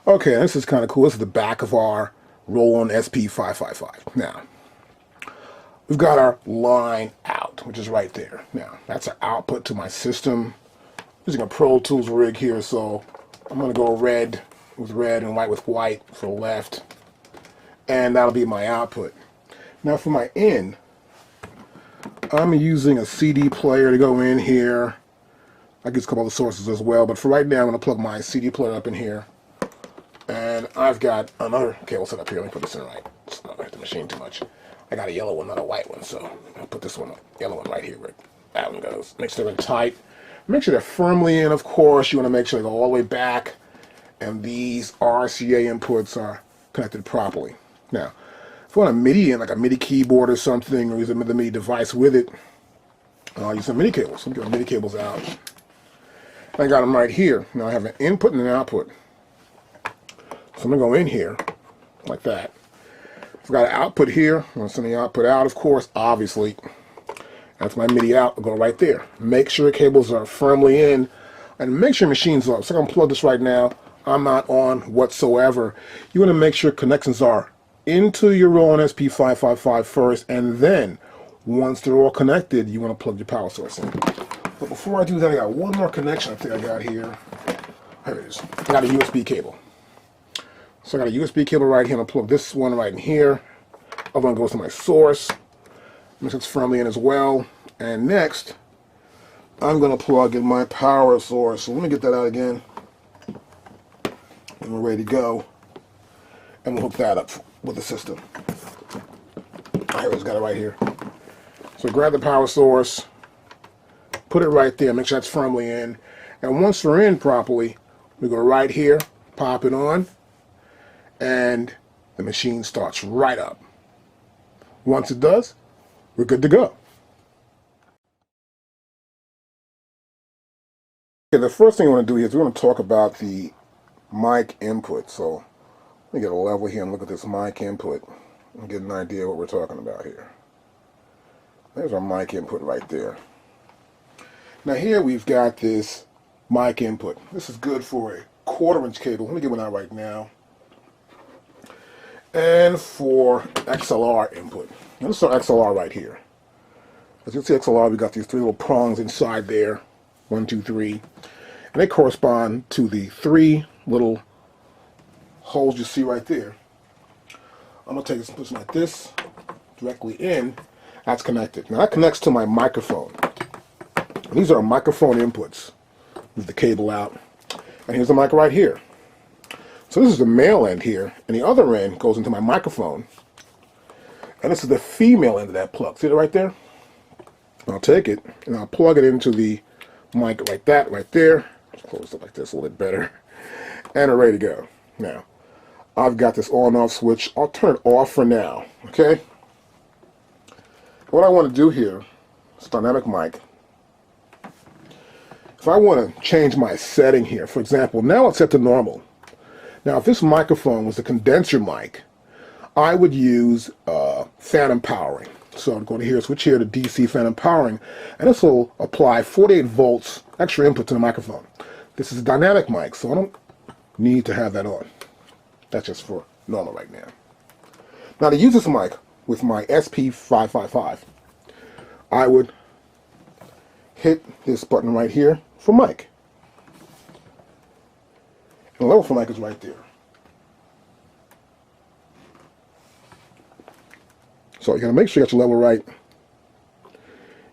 Okay, this is kind of cool. This is the back of our ROLAND SP555. Now, we've got our line out, which is right there. Now, that's our output to my system. Using a Pro Tools rig here, so I'm going to go red with red and white with white for left, and that'll be my output. Now for my in, I'm using a CD player to go in here. I guess a couple other sources as well, but for right now I'm going to plug my CD player up in here. And I've got another cable set up here. Let me put this in right. It's not hit the machine too much. I got a yellow one, not a white one, so I'll put this one, yellow one right here where that one goes. Make sure they're tight. Make sure they're firmly in, of course. You want to make sure they go all the way back. And these RCA inputs are connected properly. Now, if you want a MIDI in, like a MIDI keyboard or something, or use a MIDI device with it, I'll use some MIDI cables. Let me get my MIDI cables out. I got them right here. Now I have an input and an output. So I'm going to go in here, like that. I've got an output here. I'm going to send the output out, of course, obviously. That's my MIDI out. I'll go right there. Make sure the cables are firmly in, and make sure your machine's on. So I'm going to plug this right now. I'm not on whatsoever. You want to make sure connections are into your ROLAND SP555 first, and then once they're all connected, you want to plug your power source in. But before I do that, I got one more connection I think I got here. Here it is. I got a USB cable. So I got a USB cable right here. I'm going to plug this one right in here. Other one goes to my source. Make sure it's firmly in as well. And next, I'm going to plug in my power source. So let me get that out again. And we're ready to go. And we'll hook that up with the system. I always got it right here. So grab the power source, put it right there, make sure that's firmly in. And once we're in properly, we go right here, pop it on, and the machine starts right up. Once it does, we're good to go. Okay, the first thing I want to do here is we're going to talk about the mic input. So let me get a level here and look at this mic input and get an idea of what we're talking about here. There's our mic input right there. Now here we've got this mic input. This is good for a 1/4-inch cable. Let me get one out right now. And for XLR input. Now this is our XLR right here. As you can see, XLR, we've got these 3 little prongs inside there. 1, 2, 3. And they correspond to the 3 little holes you see right there. I'm going to take this and put it like this, directly in. That's connected. Now that connects to my microphone. These are microphone inputs. Move the cable out. And here's the mic right here. So this is the male end here, and the other end goes into my microphone. And this is the female end of that plug. See it right there? I'll take it, and I'll plug it into the mic like that, right there. Close it like this a little bit better. And we're ready to go. Now, I've got this on-off switch. I'll turn it off for now, okay? What I want to do here is dynamic mic. If I want to change my setting here, for example, now it's set to normal. Now, if this microphone was a condenser mic, I would use phantom powering. So I'm going to switch here to DC phantom powering, and this will apply 48 volts extra input to the microphone. This is a dynamic mic, so I don't need to have that on. That's just for normal right now. Now to use this mic with my SP555, I would hit this button right here for mic. And the level for mic is right there. So you gotta make sure you got your level right.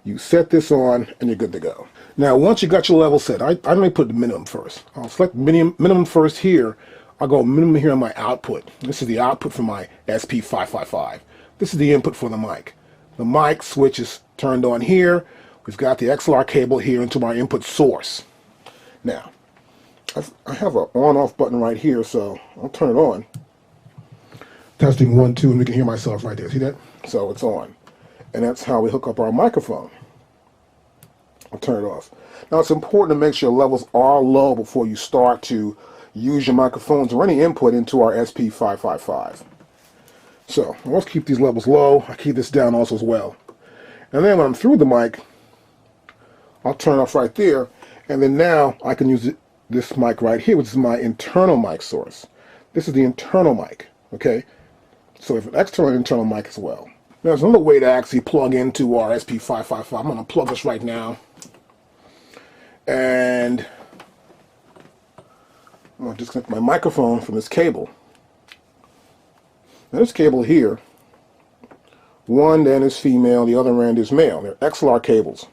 You set this on and you're good to go. Now once you got your level set, I normally put the minimum first. I'll select minimum first here. I'll go minimum here on my output. This is the output for my SP555. This is the input for the mic. The mic switch is turned on here. We've got the XLR cable here into my input source. Now, I have an on-off button right here, so I'll turn it on. Testing 1, 2, and we can hear myself right there. See that? So it's on. And that's how we hook up our microphone. I'll turn it off. Now it's important to make sure levels are low before you start to use your microphones or any input into our SP555. So let's keep these levels low. I keep this down also as well. And then when I'm through the mic, I'll turn off right there. And then now I can use this mic right here, which is my internal mic source. This is the internal mic, okay? So we have an external and internal mic as well. Now, there's another way to actually plug into our SP555. I'm going to plug this right now. And I'm going to disconnect my microphone from this cable. Now, this cable here, one end is female, the other end is male. They're XLR cables.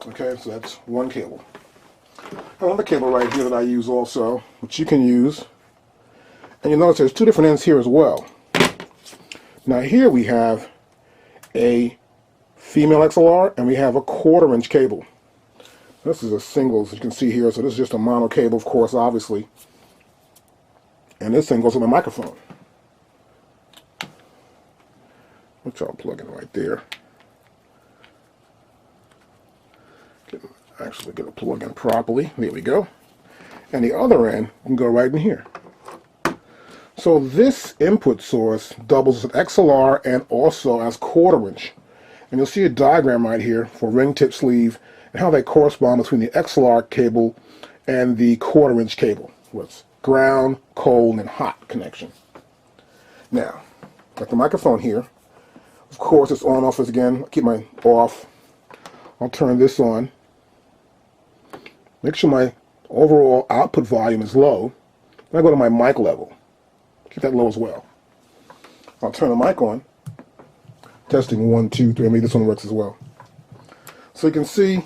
Okay, so that's one cable. Another cable right here that I use also, which you can use. And you'll notice there's two different ends here as well. Now here we have a female XLR and we have a 1/4 inch cable. This is a single, as you can see here, so this is just a mono cable, of course, obviously. And this thing goes with my microphone, which I'll plug in right there. Actually get it plugged in properly. There we go. And the other end can go right in here. So this input source doubles as XLR and also as 1/4 inch. And you'll see a diagram right here for ring tip sleeve and how they correspond between the XLR cable and the 1/4 inch cable. What's ground, cold, and hot connection. Now, got the microphone here. Of course, it's on off again. I'll keep mine off. I'll turn this on. Make sure my overall output volume is low. Then I go to my mic level. Keep that low as well. I'll turn the mic on. Testing 1, 2, 3. Maybe this one works as well. So you can see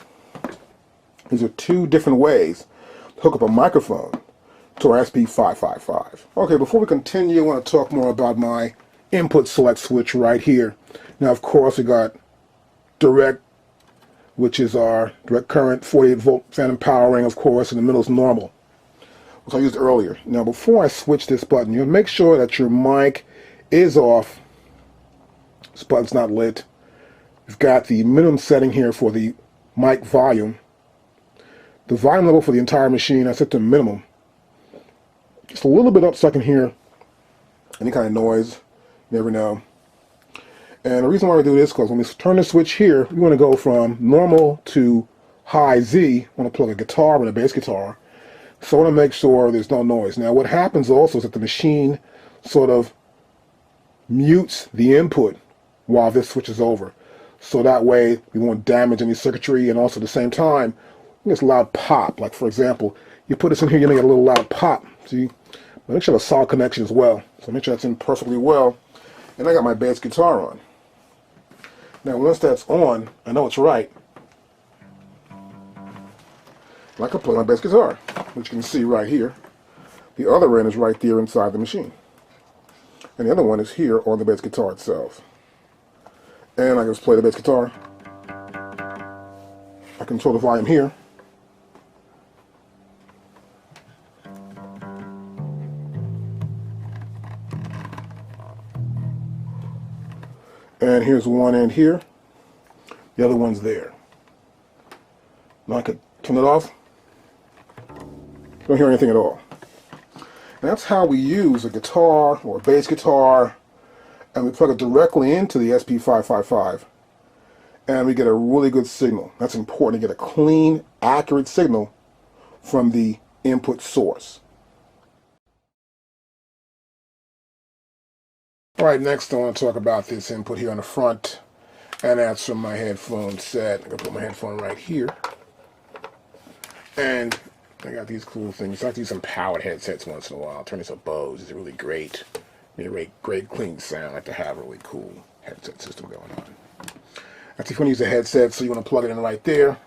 these are two different ways to hook up a microphone to our SP555. Okay, before we continue, I want to talk more about my input select switch right here. Now, of course, we got direct, which is our direct current, 48 volt phantom powering, of course, in the middle is normal, which I used earlier. Now, before I switch this button, you'll make sure that your mic is off. This button's not lit. We've got the minimum setting here for the mic volume. The volume level for the entire machine, I set to minimum. Just a little bit up so I can hear any kind of noise. You never know. And the reason why we do this is because when we turn the switch here, we want to go from normal to high Z. I want to plug a guitar and a bass guitar. So I want to make sure there's no noise. Now what happens also is that the machine sort of mutes the input while this switches over. So that way we won't damage any circuitry, and also at the same time, it gets a loud pop. Like for example, you put this in here, you're going to get a little loud pop. See? But make sure you have a solid connection as well. So make sure that's in perfectly well. And I got my bass guitar on. Now once that's on, I know it's right. And I can play my bass guitar, which you can see right here. The other end is right there inside the machine. And the other one is here on the bass guitar itself. And I can just play the bass guitar. I control the volume here. And here's one end here. The other one's there. Now I could turn it off. You don't hear anything at all. And that's how we use a guitar or a bass guitar, and we plug it directly into the SP555, and we get a really good signal. That's important to get a clean, accurate signal from the input source. Alright, next I want to talk about this input here on the front, and that's from my headphone set. I'm going to put my headphone right here. And I got these cool things. I like to use some powered headsets once in a while. Turn this up Bose. It's really great. Great clean sound. I like to have a really cool headset system going on. That's if you want to use a headset, so you want to plug it in right there.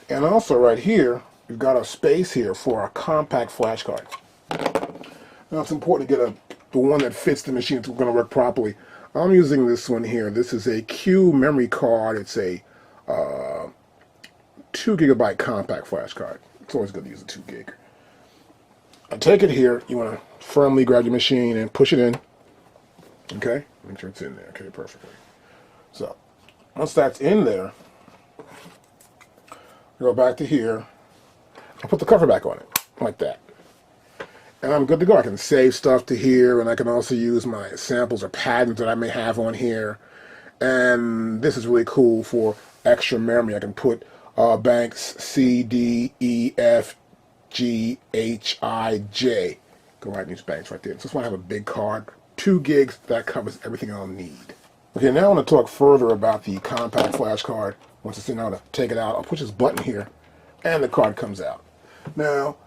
And also right here, we've got a space here for a compact flash card. Now it's important to get the one that fits the machine that's going to work properly. I'm using this one here. This is a Q memory card. It's a 2 gigabyte compact flash card. It's always good to use a 2 gig. I take it here. You want to firmly grab your machine and push it in. Okay? Make sure it's in there. Okay, perfectly. So, once that's in there, go back to here. I'll put the cover back on it, like that. And I'm good to go. I can save stuff to here, and I can also use my samples or patterns that I may have on here. And this is really cool for extra memory. I can put banks C, D, E, F, G-H-I-J. Go right in these banks right there. So this one I have a big card, 2 gigs. That covers everything I'll need. Okay, now I want to talk further about the compact flash card. Once it's in, I'm going to take it out. I'll push this button here, and the card comes out. Now,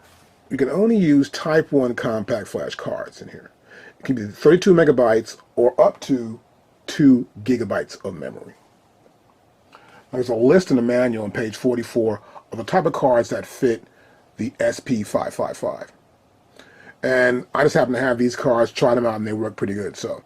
you can only use Type 1 compact flash cards in here. It can be 32 megabytes or up to 2 gigabytes of memory. There's a list in the manual on page 44 of the type of cards that fit the SP555. And I just happen to have these cards, try them out, and they work pretty good. So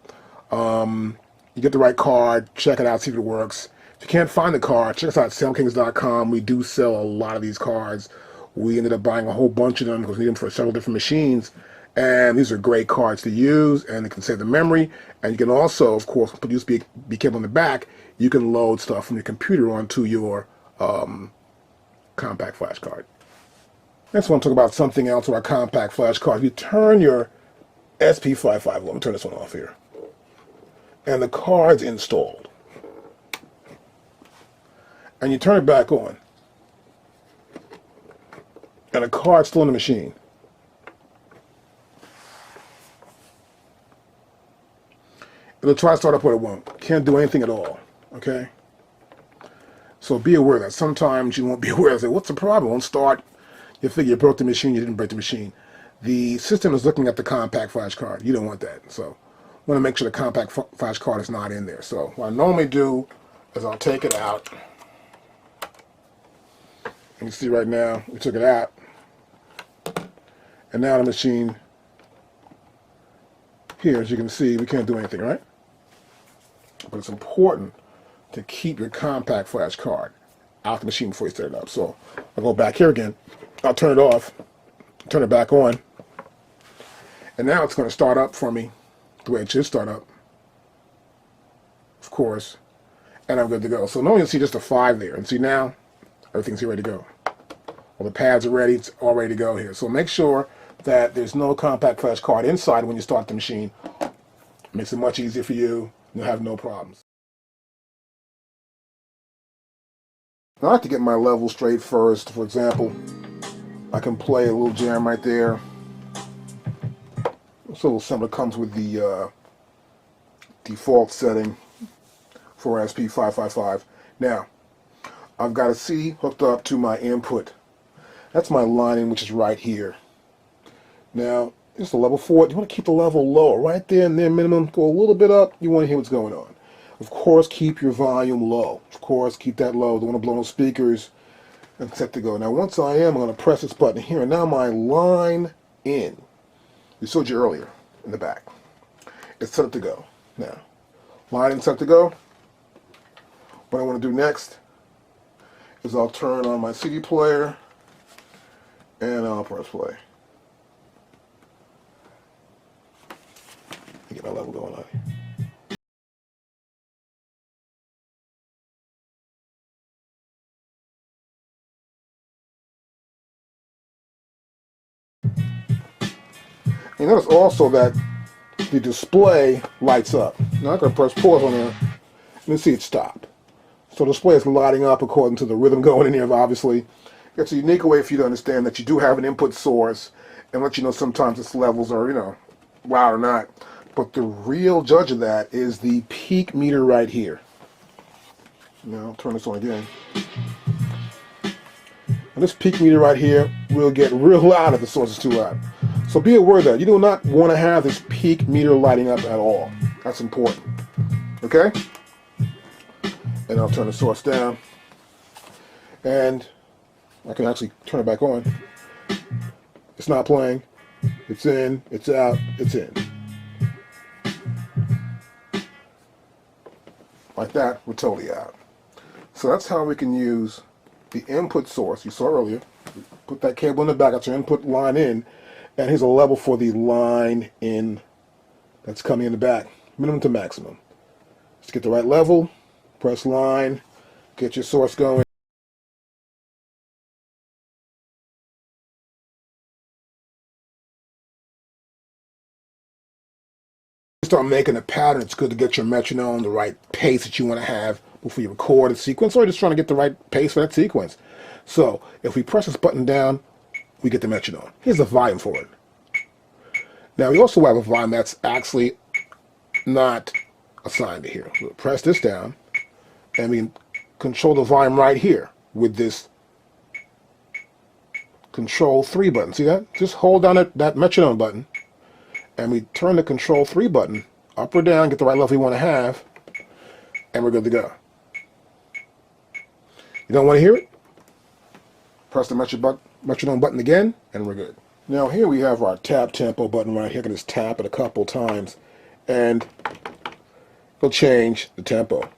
you get the right card, check it out, see if it works. If you can't find the card, check us out at SalemKings.com. We do sell a lot of these cards. We ended up buying a whole bunch of them because we need them for several different machines. And these are great cards to use, and they can save the memory. And you can also, of course, put USB cable on the back. You can load stuff from your computer onto your compact flash card. Next, I want to talk about something else with our compact flash card. If you turn your SP551, let me turn this one off here, and the card's installed, and you turn it back on, and the card's still in the machine, it'll try to start up, but it won't. Can't do anything at all, okay? So be aware that sometimes you won't be aware. Say, what's the problem? It won't start. You figure you broke the machine, you didn't break the machine. The system is looking at the compact flash card. You don't want that. So I want to make sure the compact flash card is not in there. So what I normally do is I'll take it out. You can see right now, we took it out. And now the machine, here, as you can see, we can't do anything, right? But it's important to keep your compact flash card out the machine before you start it up. So I'll go back here again. I'll turn it off, turn it back on, and now it's going to start up for me the way it should start up, of course, and I'm good to go. So normally you'll see just a 5 there, and see now everything's here ready to go. All the pads are ready, it's all ready to go here. So make sure that there's no compact flash card inside when you start the machine. It makes it much easier for you, you'll have no problems. Now I like to get my level straight first. For example, I can play a little jam right there. This little assembler comes with the default setting for SP555. Now, I've got a CD hooked up to my input. That's my line in, which is right here. Now, this is the level 4. You want to keep the level low, right there and there, minimum. Go a little bit up. You want to hear what's going on. Of course, keep your volume low. Of course, keep that low. Don't want to blow no speakers. And set to go. Now, once I am, I'm going to press this button here, and now my line in, we showed you earlier in the back, it's set to go. Now, line in set to go. What I want to do next is I'll turn on my CD player, and I'll press play. Get my level going on here. You notice also that the display lights up. Now I'm going to press pause on there, and you see it stop. So the display is lighting up according to the rhythm going in here, obviously. It's a unique way for you to understand that you do have an input source, and let you know sometimes its levels are, wow or not. But the real judge of that is the peak meter right here. Now I'll turn this on again. And this peak meter right here will get real loud if the source is too loud. So be aware that you do not want to have this peak meter lighting up at all. That's important. Okay? And I'll turn the source down. And I can actually turn it back on. It's not playing. It's in, it's out, it's in. Like that, we're totally out. So that's how we can use the input source you saw earlier. Put that cable in the back, that's your input line in, and here's a level for the line in that's coming in the back, minimum to maximum. Just get the right level, press line, get your source going. Start making a pattern. It's good to get your metronome the right pace that you want to have before you record a sequence, or just trying to get the right pace for that sequence. So if we press this button down, we get the metronome. Here's the volume for it. Now we also have a volume that's actually not assigned to here. We'll press this down, and we can control the volume right here with this Control 3 button. See that? Just hold down that metronome button, and we turn the Control 3 button up or down, get the right level we want to have, and we're good to go. You don't want to hear it? Press the metronome button again, and we're good. Now here we have our tap tempo button right here. I can just tap it a couple times, and it'll change the tempo.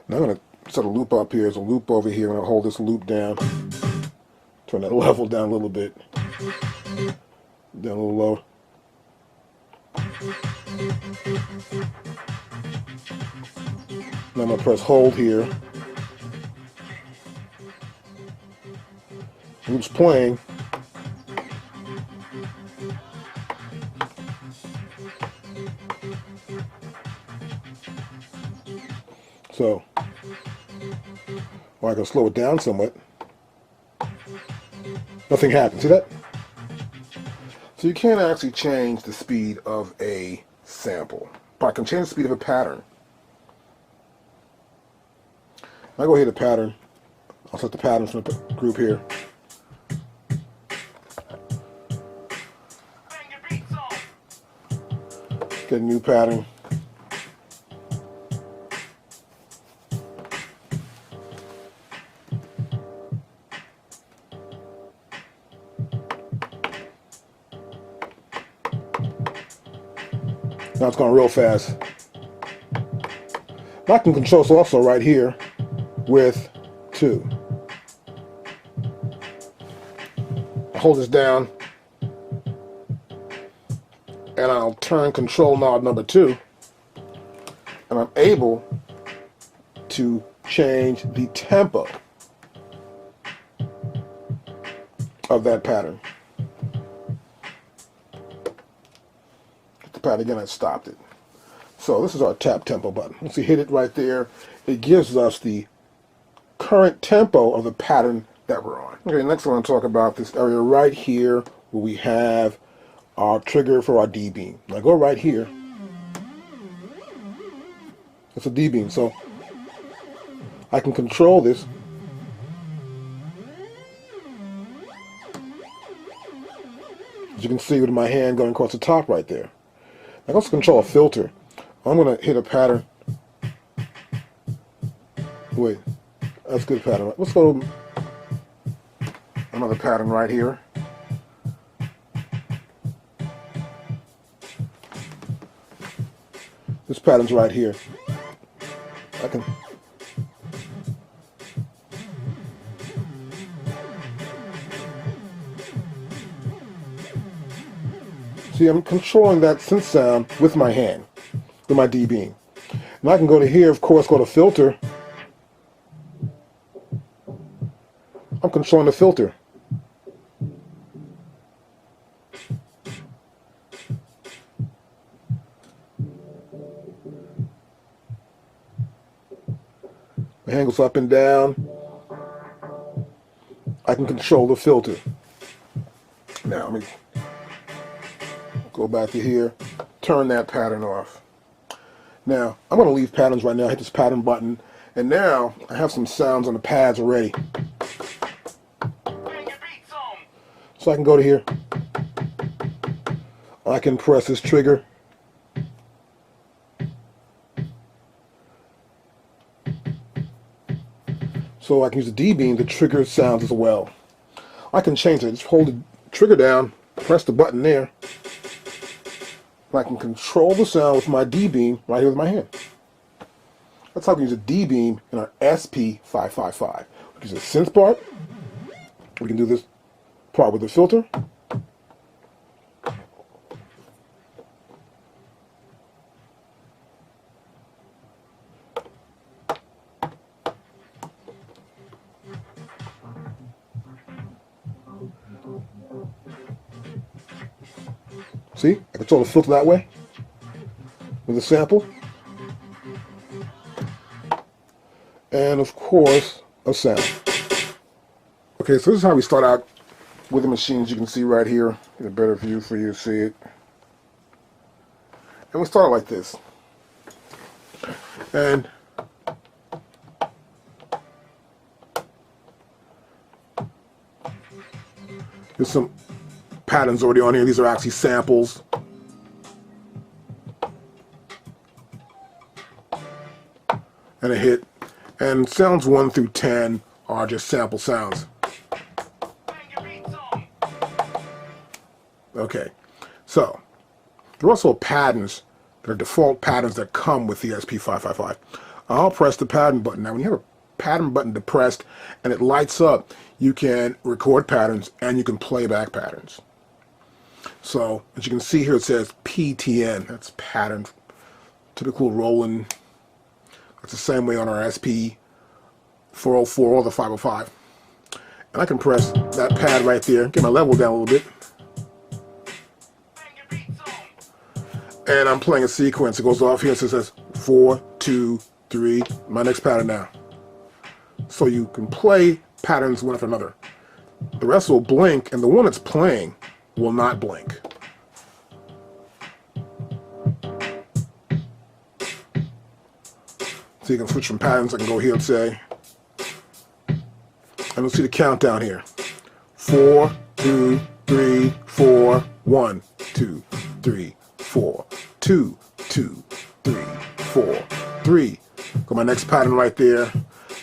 Now I'm going to set a loop up here. There's a loop over here, and I'll hold this loop down. Turn that level down a little bit. Down a little lower. Now I'm going to press hold here. Loop's playing. So, or I can slow it down somewhat. Nothing happens. See that? So you can't actually change the speed of a sample, but I can change the speed of a pattern. I go here to pattern. I'll set the pattern from the group here. Get a new pattern. Now it's going real fast. I can control this also right here with 2. I hold this down, and I'll turn control knob number 2, and I'm able to change the tempo of that pattern. Hit the pattern again, I stopped it. So this is our tap tempo button. Once you hit it right there, it gives us the current tempo of the pattern that we're on. Okay, next I want to talk about this area right here where we have our trigger for our D-beam. Now go right here. It's a D-beam, so I can control this. As you can see with my hand going across the top right there. I can also control a filter. I'm going to hit a pattern. Wait, that's a good pattern. Let's go to another pattern right here. This pattern's right here. I can see I'm controlling that synth sound with my hand, with my D-beam. And I can go to here, of course, go to filter. I'm controlling the filter. My hand goes up and down. I can control the filter. Now, let me go back to here, turn that pattern off. Now, I'm going to leave patterns right now. I hit this pattern button, and now I have some sounds on the pads already. So I can go to here. I can press this trigger. So I can use the D-beam to trigger sounds as well. I can change it. Just hold the trigger down, press the button there, and I can control the sound with my D-beam right here with my hand. That's how we use a D-beam in our SP555. We can use a synth part. We can do this part with the filter. See, I control the filter that way with a sample. And of course, a sound. Okay. Okay, so this is how we start out with the machines. You can see right here, get a better view for you to see it. And we start like this. And there's some patterns already on here. These are actually samples. And a hit. And sounds 1 through 10 are just sample sounds. Okay, so there are also patterns. There are default patterns that come with the SP555. I'll press the pattern button. Now, when you have a pattern button depressed and it lights up, you can record patterns and you can play back patterns. So, as you can see here, it says PTN. That's pattern. Typical Roland. It's the same way on our SP404 or the 505. And I can press that pad right there, get my level down a little bit. And I'm playing a sequence. It goes off here, so it says 4, 2, 3, my next pattern now. So you can play patterns one after another. The rest will blink, and the one that's playing will not blink. So you can switch from patterns. I can go here and say, and you'll see the countdown here. 4, 2, 3, 4, 1, 2, 3, 4, 2, 2, 3, 4, 3. Got my next pattern right there.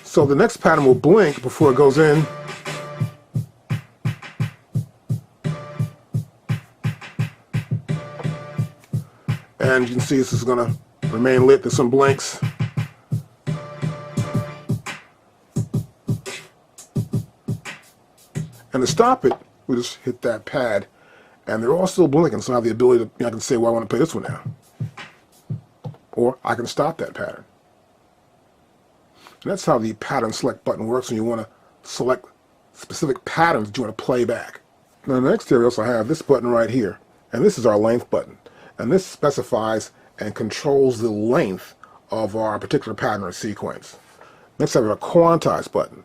So the next pattern will blink before it goes in. And you can see this is going to remain lit. There's some blinks. And to stop it, we just hit that pad. And they're all still blinking, so I have the ability to, I can say, well, I want to play this one now. Or I can stop that pattern. And that's how the pattern select button works when you want to select specific patterns that you want to play back. Now, the next area, also have this button right here. And this is our length button. And this specifies and controls the length of our particular pattern or sequence. Next, I have a quantize button.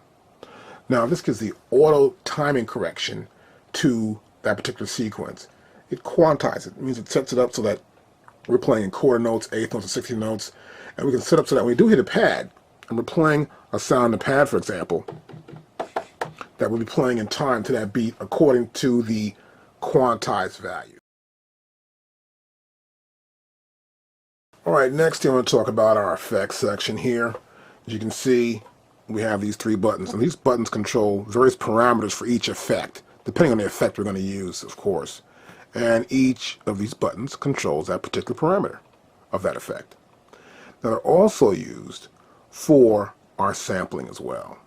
Now, this gives the auto timing correction to that particular sequence. It quantizes it. It means it sets it up so that we're playing in quarter notes, eighth notes, and 16th notes. And we can set up so that when we do hit a pad, and we're playing a sound in the pad, for example, that we'll be playing in time to that beat according to the quantized value. Alright, next here I want to talk about our effects section here. As you can see, we have these 3 buttons, and these buttons control various parameters for each effect, depending on the effect we're going to use, of course. And each of these buttons controls that particular parameter of that effect. Now, they're also used for our sampling as well.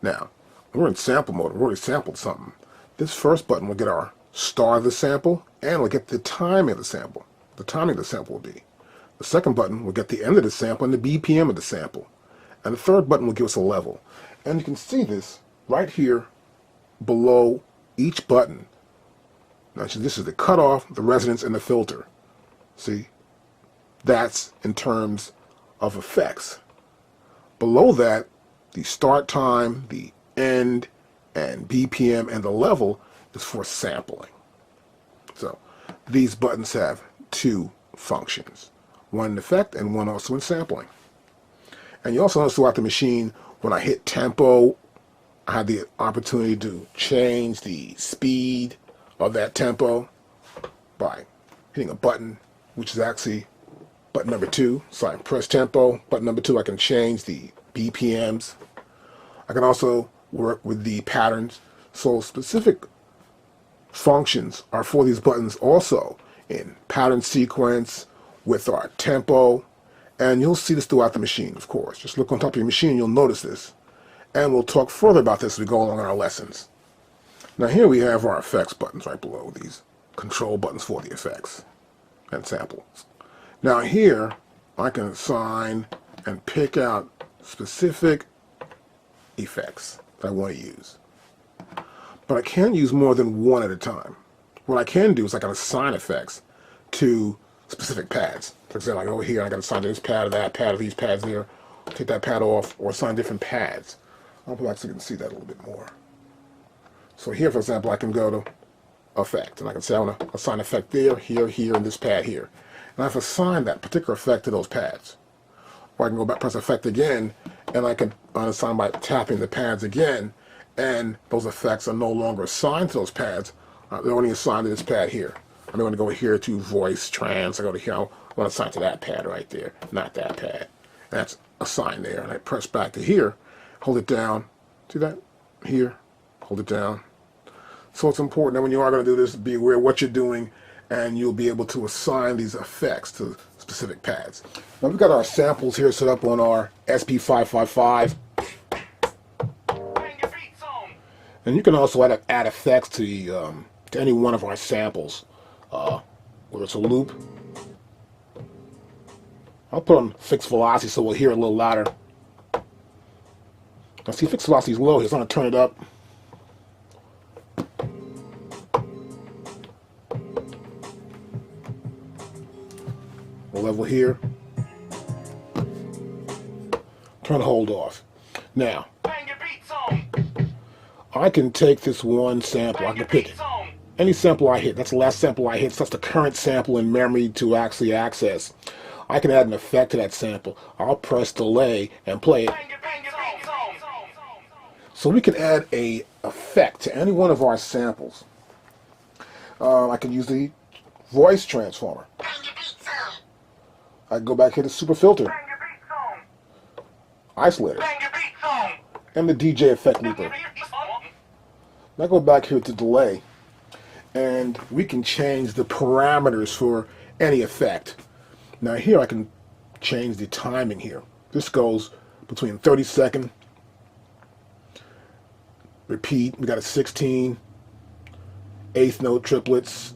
Now, when we're in sample mode, we've already sampled something. This first button will get our start of the sample, and we'll get the timing of the sample. The timing of the sample will be. The second button will get the end of the sample and the BPM of the sample. And the third button will give us a level. And you can see this right here below each button. Now, this is the cutoff, the resonance, and the filter. See? That's in terms of effects. Below that, the start time, the end, and BPM, and the level is for sampling. So, these buttons have 2 functions. One in effect and one also in sampling. And you also notice throughout the machine, when I hit tempo, I have the opportunity to change the speed of that tempo by hitting a button, which is actually button number 2. So I can press tempo. Button number 2, I can change the BPMs. I can also work with the patterns. So specific functions are for these buttons also in pattern sequence, with our tempo, and you'll see this throughout the machine, of course. Just look on top of your machine, you'll notice this. And we'll talk further about this as we go along in our lessons. Now here we have our effects buttons right below, these control buttons for the effects and samples. Now here, I can assign and pick out specific effects that I want to use. But I can't use more than one at a time. What I can do is I can assign effects to specific pads. For example, I go over here and I can assign this pad to that pad, or these pads there, take that pad off, or assign different pads. I'll put back so you can see that a little bit more. So here, for example, I can go to effect, and I can say I want to assign effect there, here, here, and this pad here. And I've assigned that particular effect to those pads. Or I can go back, press effect again, and I can unassign by tapping the pads again, and those effects are no longer assigned to those pads. They're only assigned to this pad here. I'm going to go here to voice, trans. I go to here, I want to assign to that pad right there, not that pad. And that's assigned there. And I press back to here, hold it down. See that? Here, hold it down. So it's important that when you are going to do this, be aware of what you're doing, and you'll be able to assign these effects to specific pads. Now we've got our samples here set up on our SP555. And you can also add effects to any one of our samples, whether it's a loop. I'll put on fixed velocity so we'll hear it a little louder. Now see, fixed velocity is low here, so I'm going to turn it up. We'll level here. Turn the hold off. Now, I can take this one sample, I can pick any sample I hit. That's the last sample I hit, so that's the current sample in memory to actually access. I can add an effect to that sample. I'll press delay and play it. So we can add a effect to any one of our samples. I can use the voice transformer. I can go back here to super filter, isolator, and the DJ effect looper. Now go back here to delay, and we can change the parameters for any effect. Now here I can change the timing here. This goes between 30-second, repeat, we got a 16, eighth note triplets,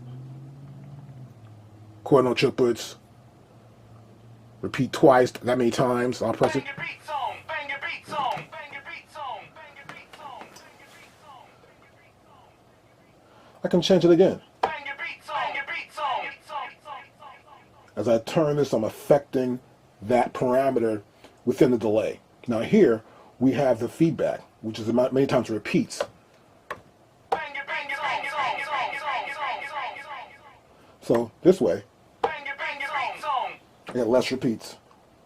quarter note triplets, repeat twice, that many times, I'll press it. I can change it again. As I turn this, I'm affecting that parameter within the delay. Now here, we have the feedback, which is many times repeats. So this way, I get less repeats,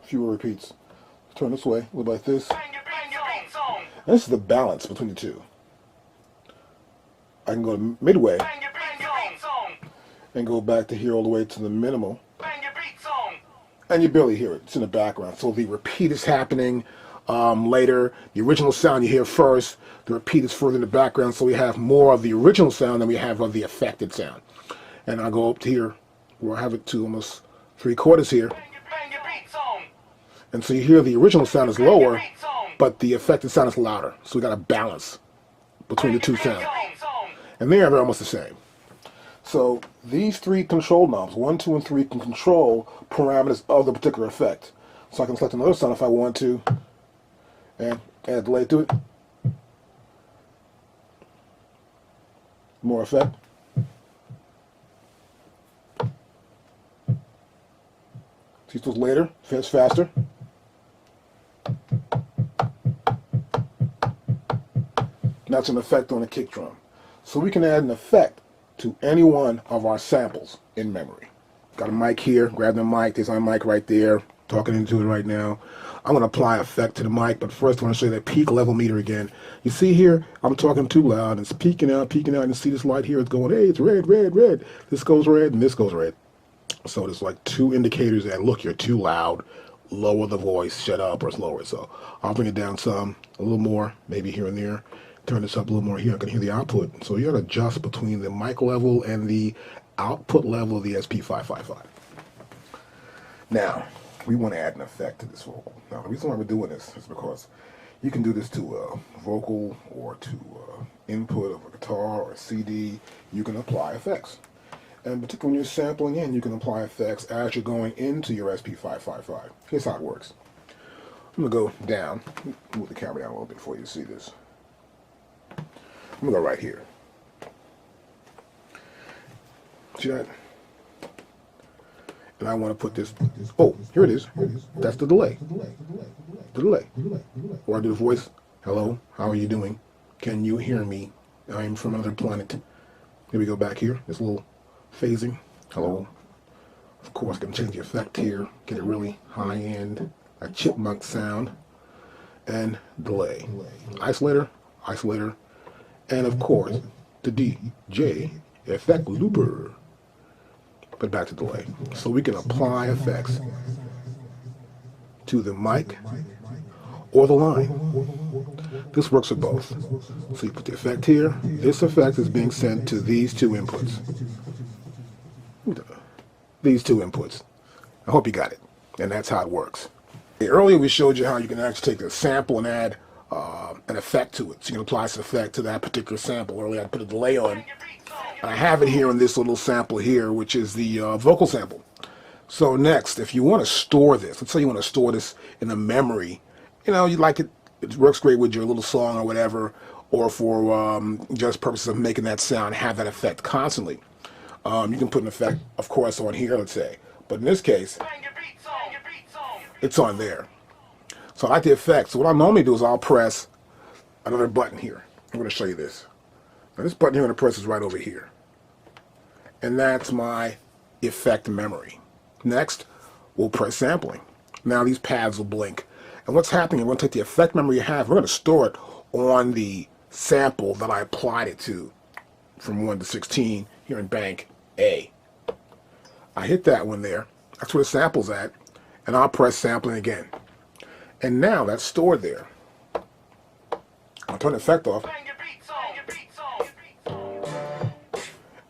fewer repeats. Turn this way, look like this. And this is the balance between the two. I can go to midway and go back to here all the way to the minimal. And you barely hear it, it's in the background. So the repeat is happening later. The original sound you hear first, the repeat is further in the background, so we have more of the original sound than we have of the affected sound. And I'll go up to here, where I have it to almost 3/4 here. And so you hear the original sound is lower, but the affected sound is louder. So we got a balance between the two sounds. And they're almost the same. So these three control knobs, 1, 2, and 3, can control parameters of the particular effect. So I can select another sound if I want to, and add a delay to it. More effect. See those later, it's faster. That's an effect on a kick drum. So we can add an effect to any one of our samples in memory. Got a mic here, grab the mic, there's my mic right there, talking into it right now. I'm going to apply effect to the mic, but first I want to show you that peak level meter again. You see here, I'm talking too loud, and it's peaking out, and you see this light here, it's going, hey, it's red, red, red. This goes red, and this goes red. So there's like two indicators that, look, you're too loud, lower the voice, shut up, or lower it. So I'll bring it down some, a little more, maybe here and there. Turn this up a little more here, I can hear the output. So you got to adjust between the mic level and the output level of the SP555. Now, we want to add an effect to this vocal. Now, the reason why we're doing this is because you can do this to a vocal or to input of a guitar or a CD. You can apply effects. And particularly when you're sampling in, you can apply effects as you're going into your SP555. Here's how it works. I'm going to go down, move the camera down a little bit for you to see this. I'm going to go right here. See that? And I want to put this, oh, here it is. That's the delay. The delay. Or I do the voice Hello, how are you doing? Can you hear me? I'm from another planet. Here we go back here. This little phasing. Hello. Of course, I can change the effect here. Get it really high end. A chipmunk sound. And delay. Isolator, isolator. And of course, the DJ effect looper. But back to delay. So we can apply effects to the mic or the line. This works for both. So you put the effect here. This effect is being sent to these two inputs. These two inputs. I hope you got it. And that's how it works. Earlier we showed you how you can actually take a sample and add an effect to it. So you can apply this effect to that particular sample. Earlier I put a delay on. I have it here in this little sample here, which is the vocal sample. So next, if you want to store this, let's say you want to store this in a memory, you know, you like it, it works great with your little song or whatever, or for just purposes of making that sound, have that effect constantly. You can put an effect, of course, on here, let's say. But in this case, it's on there. So I like the effect. So what I normally do is I'll press another button here. I'm going to show you this. Now this button here I'm going to press is right over here. And that's my effect memory. Next, we'll press sampling. Now these pads will blink. And what's happening, we're going to take the effect memory you have, we're going to store it on the sample that I applied it to from 1 to 16 here in bank A. I hit that one there. That's where the sample's at. And I'll press sampling again. And now that's stored there. I'll turn the effect off.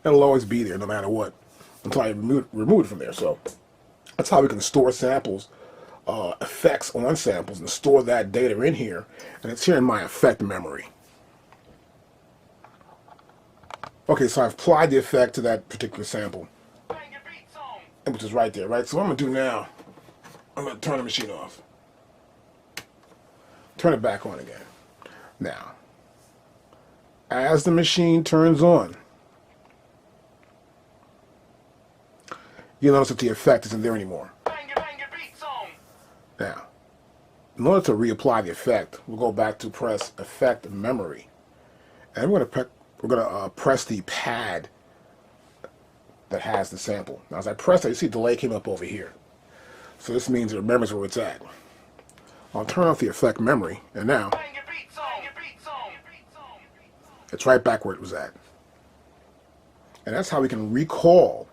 It'll always be there no matter what until I remove it from there. So that's how we can store samples, effects on samples, and store that data in here. And it's here in my effect memory. Okay, so I've applied the effect to that particular sample, which is right there, right? So what I'm going to do now, I'm going to turn the machine off. Turn it back on again. Now, as the machine turns on, you'll notice that the effect isn't there anymore. Now, in order to reapply the effect, we'll go back to press effect memory. And we're going to press the pad that has the sample. Now as I press it, you see delay came up over here. So this means it remembers where it's at. I'll turn off the effect memory, and now it's right back where it was at. And that's how we can recall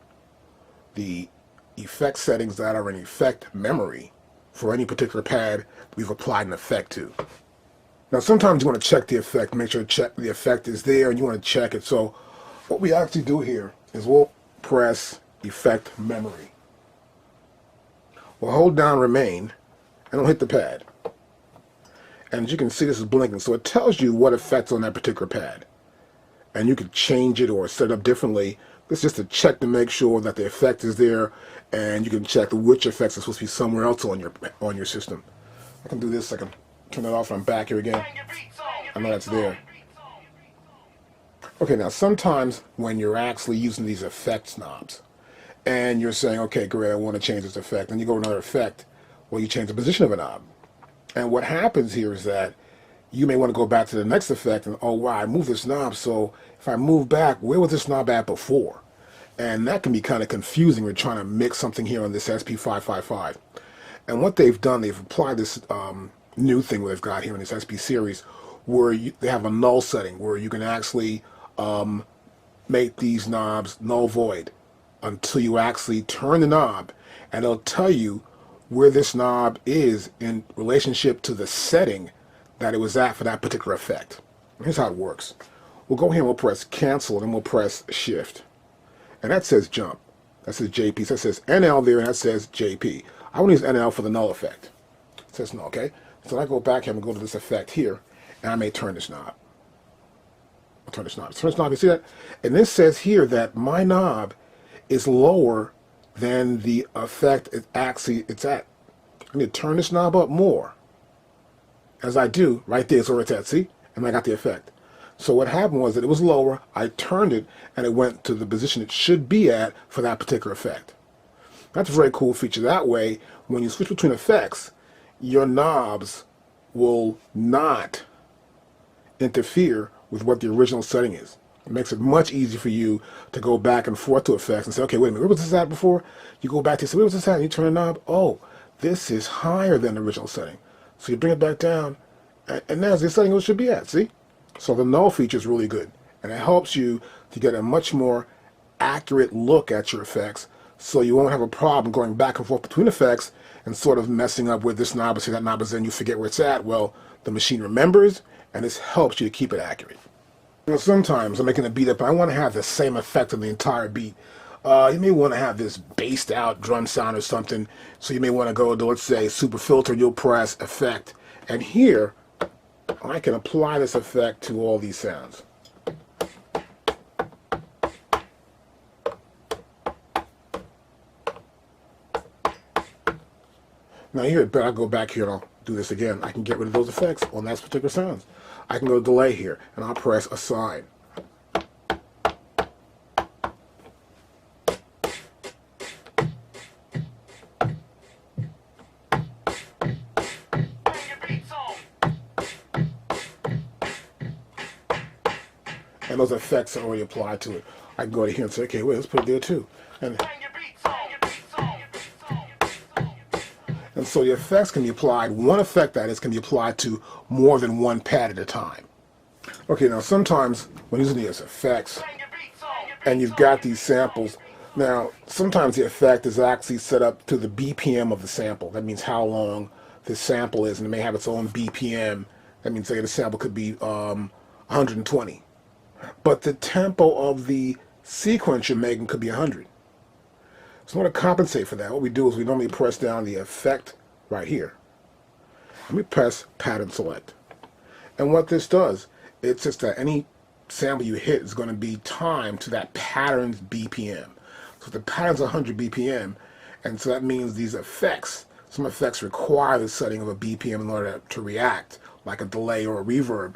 the effect settings that are in effect memory for any particular pad we've applied an effect to. Now sometimes you want to check the effect, make sure the effect is there, and you want to check it. So what we actually do here is we'll press effect memory. We'll hold down remain and we'll hit the pad. And as you can see, this is blinking, so it tells you what effect's on that particular pad. And you can change it or set it up differently. This is just to check to make sure that the effect is there, and you can check which effects are supposed to be somewhere else on your system. I can do this. I can turn it off and I'm back here again. I know that's there. Okay, now sometimes when you're actually using these effects knobs and you're saying, okay, great, I want to change this effect, and you go to another effect, well, you change the position of a knob. And what happens here is that you may want to go back to the next effect and, oh, wow, I moved this knob, so if I move back, where was this knob at before? And that can be kind of confusing when you're trying to mix something here on this SP555. And what they've done, they've applied this new thing they've got here in this SP series where they have a null setting where you can actually make these knobs null void until you actually turn the knob, and it'll tell you where this knob is in relationship to the setting that it was at for that particular effect. Here's how it works. We'll go here and we'll press cancel, and we'll press shift. And that says jump. That says JP. So that says NL there, and that says JP. I want to use NL for the null effect. It says no, okay? So I go back here and go to this effect here, and I may turn this knob. I'll turn this knob. Turn this knob, you see that? And this says here that my knob is lower than the effect it's at. I need to turn this knob up more. As I do, right there is where it's at, see? And I got the effect. So what happened was that it was lower, I turned it, and it went to the position it should be at for that particular effect. That's a very cool feature. That way, when you switch between effects, your knobs will not interfere with what the original setting is. It makes it much easier for you to go back and forth to effects and say, okay, wait a minute, where was this at before? You go back to say, where was this at? And you turn the knob. Oh, this is higher than the original setting. So you bring it back down, and there's the setting it should be at, see? So the null feature is really good, and it helps you to get a much more accurate look at your effects, so you won't have a problem going back and forth between effects and sort of messing up with this knob, see that knob is in, you forget where it's at. Well, the machine remembers, and this helps you to keep it accurate. You know, sometimes I'm making a beat up, I want to have the same effect on the entire beat. You may want to have this bassed out drum sound or something, so you may want to go to, let's say, super filter, you'll press effect, and here I can apply this effect to all these sounds. Now here, but I'll go back here and I'll do this again. I can get rid of those effects on those particular sounds. I can go to delay here and I'll press assign. And those effects are already applied to it. I can go to here and say, okay, wait, let's put it there too. And so the effects can be applied, one effect that is, can be applied to more than one pad at a time. Okay, now sometimes when using these effects, and you've got these samples, now sometimes the effect is actually set up to the BPM of the sample. That means how long the sample is, and it may have its own BPM. That means, say, the sample could be 120. But the tempo of the sequence you're making could be 100. So in order to compensate for that, what we do is we normally press down the effect right here. And we press pattern select. And what this does, it's just that any sample you hit is going to be timed to that pattern's BPM. So the pattern's 100 BPM, and so that means these effects, some effects require the setting of a BPM in order to react, like a delay or a reverb.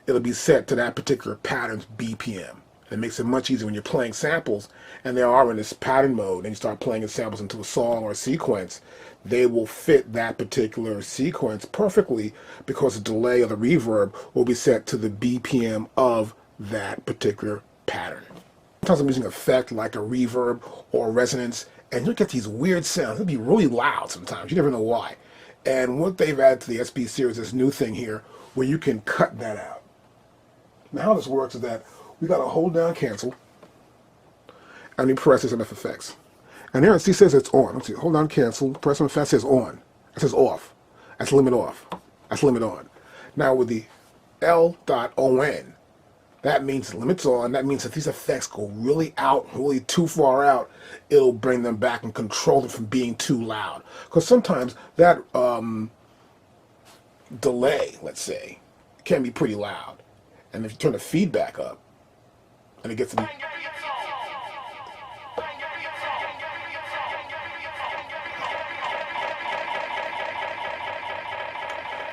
It'll be set to that particular pattern's BPM. It makes it much easier when you're playing samples and they are in this pattern mode and you start playing the samples into a song or a sequence. They will fit that particular sequence perfectly because the delay or the reverb will be set to the BPM of that particular pattern. Sometimes I'm using an effect like a reverb or a resonance, and you'll get these weird sounds. It'll be really loud sometimes. You never know why. And what they've added to the SP series is this new thing here where you can cut that out. Now how this works is that we got to hold down cancel and we press this MF effects. And here it says it's on. Let's see, hold down cancel, press MF effects, says on. It says off. That's limit off. That's limit on. Now with the L.ON, that means limits on. That means that these effects go really out, really too far out, it'll bring them back and control them from being too loud. Because sometimes that delay, let's say, can be pretty loud. And if you turn the feedback up, and it gets to be...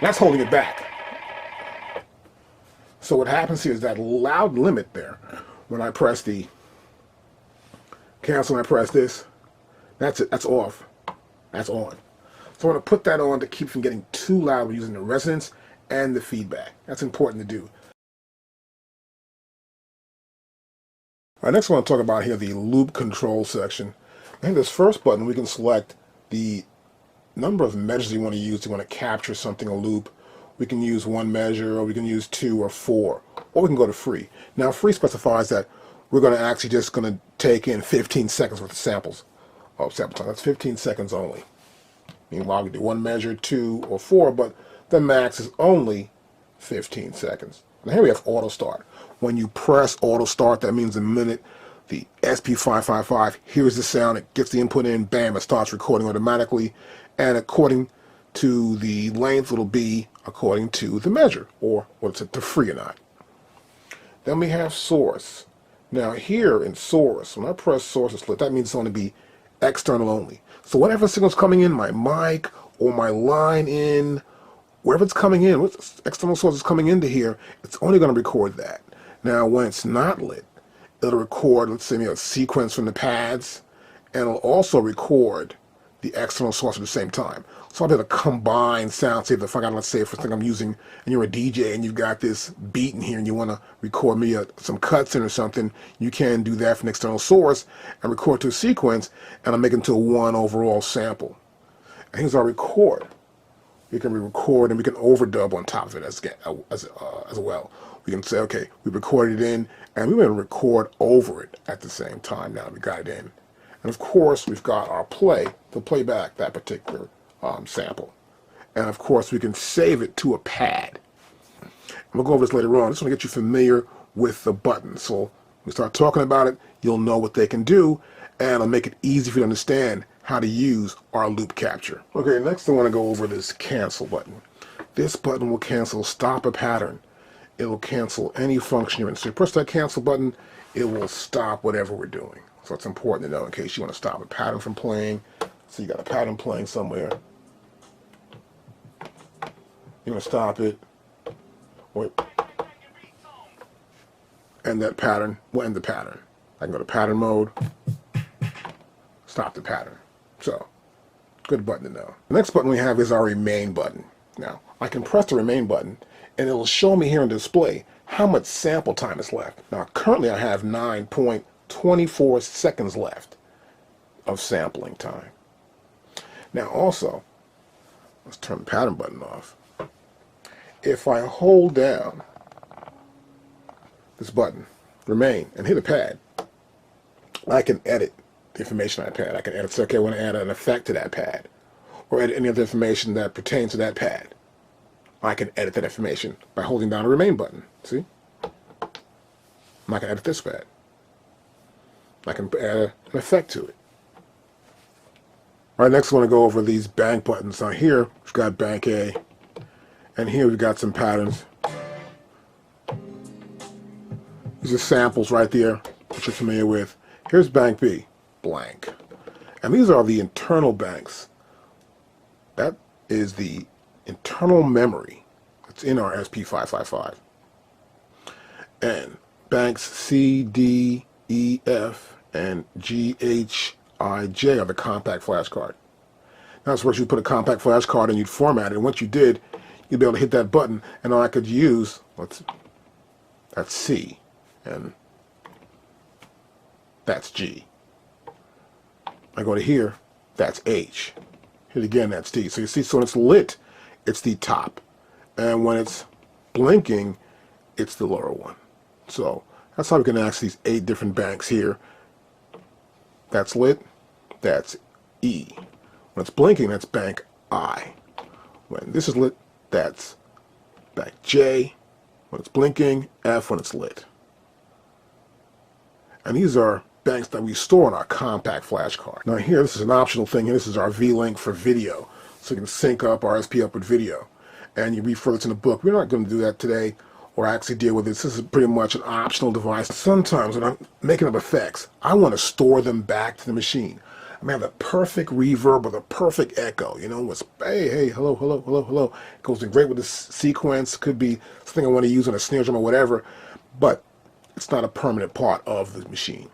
That's holding it back. So what happens here is that loud limit there, when I press the cancel and I press this, that's it, that's off, that's on. So I want to put that on to keep from getting too loud when using the resonance and the feedback. That's important to do. All right, next I want to talk about here the loop control section. In this first button, we can select the number of measures you want to use to want to capture something, a loop. We can use one measure, or we can use 2 or 4, or we can go to free. Now free specifies that we're going to actually just going to take in 15 seconds worth of samples. Oh, sample time, that's 15 seconds only. Meanwhile, we do one measure, 2 or 4, but the max is only 15 seconds. Now here we have auto start. When you press auto start, that means the minute the SP555 hears the sound, it gets the input in, bam, it starts recording automatically, and according to the length, it'll be according to the measure, or what's it, to free or not. Then we have source. Now here in source, when I press source and split, that means it's going to be external only. So whatever signal's coming in, my mic or my line in, wherever it's coming in, what external source is coming into here, it's only going to record that. Now when it's not lit, it'll record, let's say, a sequence from the pads, and it'll also record the external source at the same time. So I'll be able to combine sounds. Say if I got, let's say, for something I'm using, and you're a DJ and you've got this beat in here and you want to record me some cuts in or something, you can do that from an external source and record to a sequence, and I'll make it into one overall sample. And here's our record. We can re-record and we can overdub on top of it as well. We can say, okay, we recorded it in, and we're going to record over it at the same time. Now we got it in. And of course, we've got our play to play back that particular sample. And of course, we can save it to a pad. And we'll go over this later on. I just want to get you familiar with the buttons. So when we start talking about it, you'll know what they can do, and it'll make it easy for you to understand how to use our loop capture. Okay, next I want to go over this cancel button. This button will cancel stop a pattern. It will cancel any function you're in. So you press that cancel button, it will stop whatever we're doing. So it's important to know in case you want to stop a pattern from playing. So you got a pattern playing somewhere. You want to stop it. And that pattern will end the pattern. I can go to pattern mode, stop the pattern. So, good button to know. The next button we have is our remain button. Now, I can press the remain button, and it'll show me here on display how much sample time is left. Now, currently I have 9.24 seconds left of sampling time. Now, also, let's turn the pattern button off. If I hold down this button, remain, and hit a pad, I can edit the information on that pad. I can edit, say, okay, I want to add an effect to that pad, or edit any other information that pertains to that pad. I can edit that information by holding down the remain button. See? I can edit this pad. I can add an effect to it. All right, next I want to go over these bank buttons. Now here, we've got bank A, and here we've got some patterns. These are samples right there, which you're familiar with. Here's bank B, blank. And these are the internal banks. That is the internal memory that's in our SP555. And banks C, D, E, F, and G, H, I, J are the compact flash card. Now, suppose you put a compact flash card and you'd format it, and once you did, you'd be able to hit that button, and now I could use, that's C, and that's G. I go to here, that's H. Hit again, that's D. So you see, so when it's lit, it's the top. And when it's blinking, it's the lower one. So that's how we can access these 8 different banks here. That's lit, that's E. When it's blinking, that's bank I. When this is lit, that's bank J. When it's blinking, F when it's lit. And these are banks that we store on our compact flash card. Now here, this is an optional thing. This is our V-Link for video. So you can sync up our SP up with video. And you read further in the book. We're not going to do that today or actually deal with this. This is pretty much an optional device. Sometimes when I'm making up effects, I want to store them back to the machine. I may have the perfect reverb or the perfect echo. You know, it's, hey, hello, hello, hello, hello. It goes in great with this sequence. Could be something I want to use on a snare drum or whatever. But it's not a permanent part of the machine.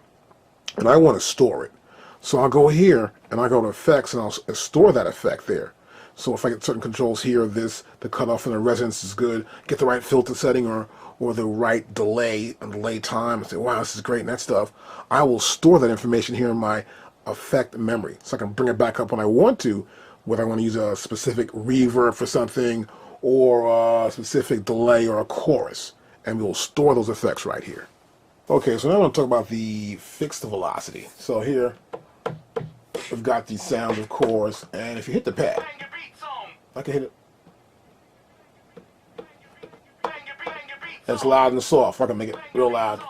And I want to store it. So I'll go here and I go to effects and I'll store that effect there. So if I get certain controls here, the cutoff and the resonance is good, get the right filter setting or the right delay and delay time, and say, wow, this is great and that stuff, I will store that information here in my effect memory. So I can bring it back up when I want to, whether I want to use a specific reverb for something or a specific delay or a chorus. And we will store those effects right here. Okay, so now I want to talk about the fixed velocity. So here, we've got the sound, of course, and if you hit the pad, I can hit it. It's loud and soft. I can make it real loud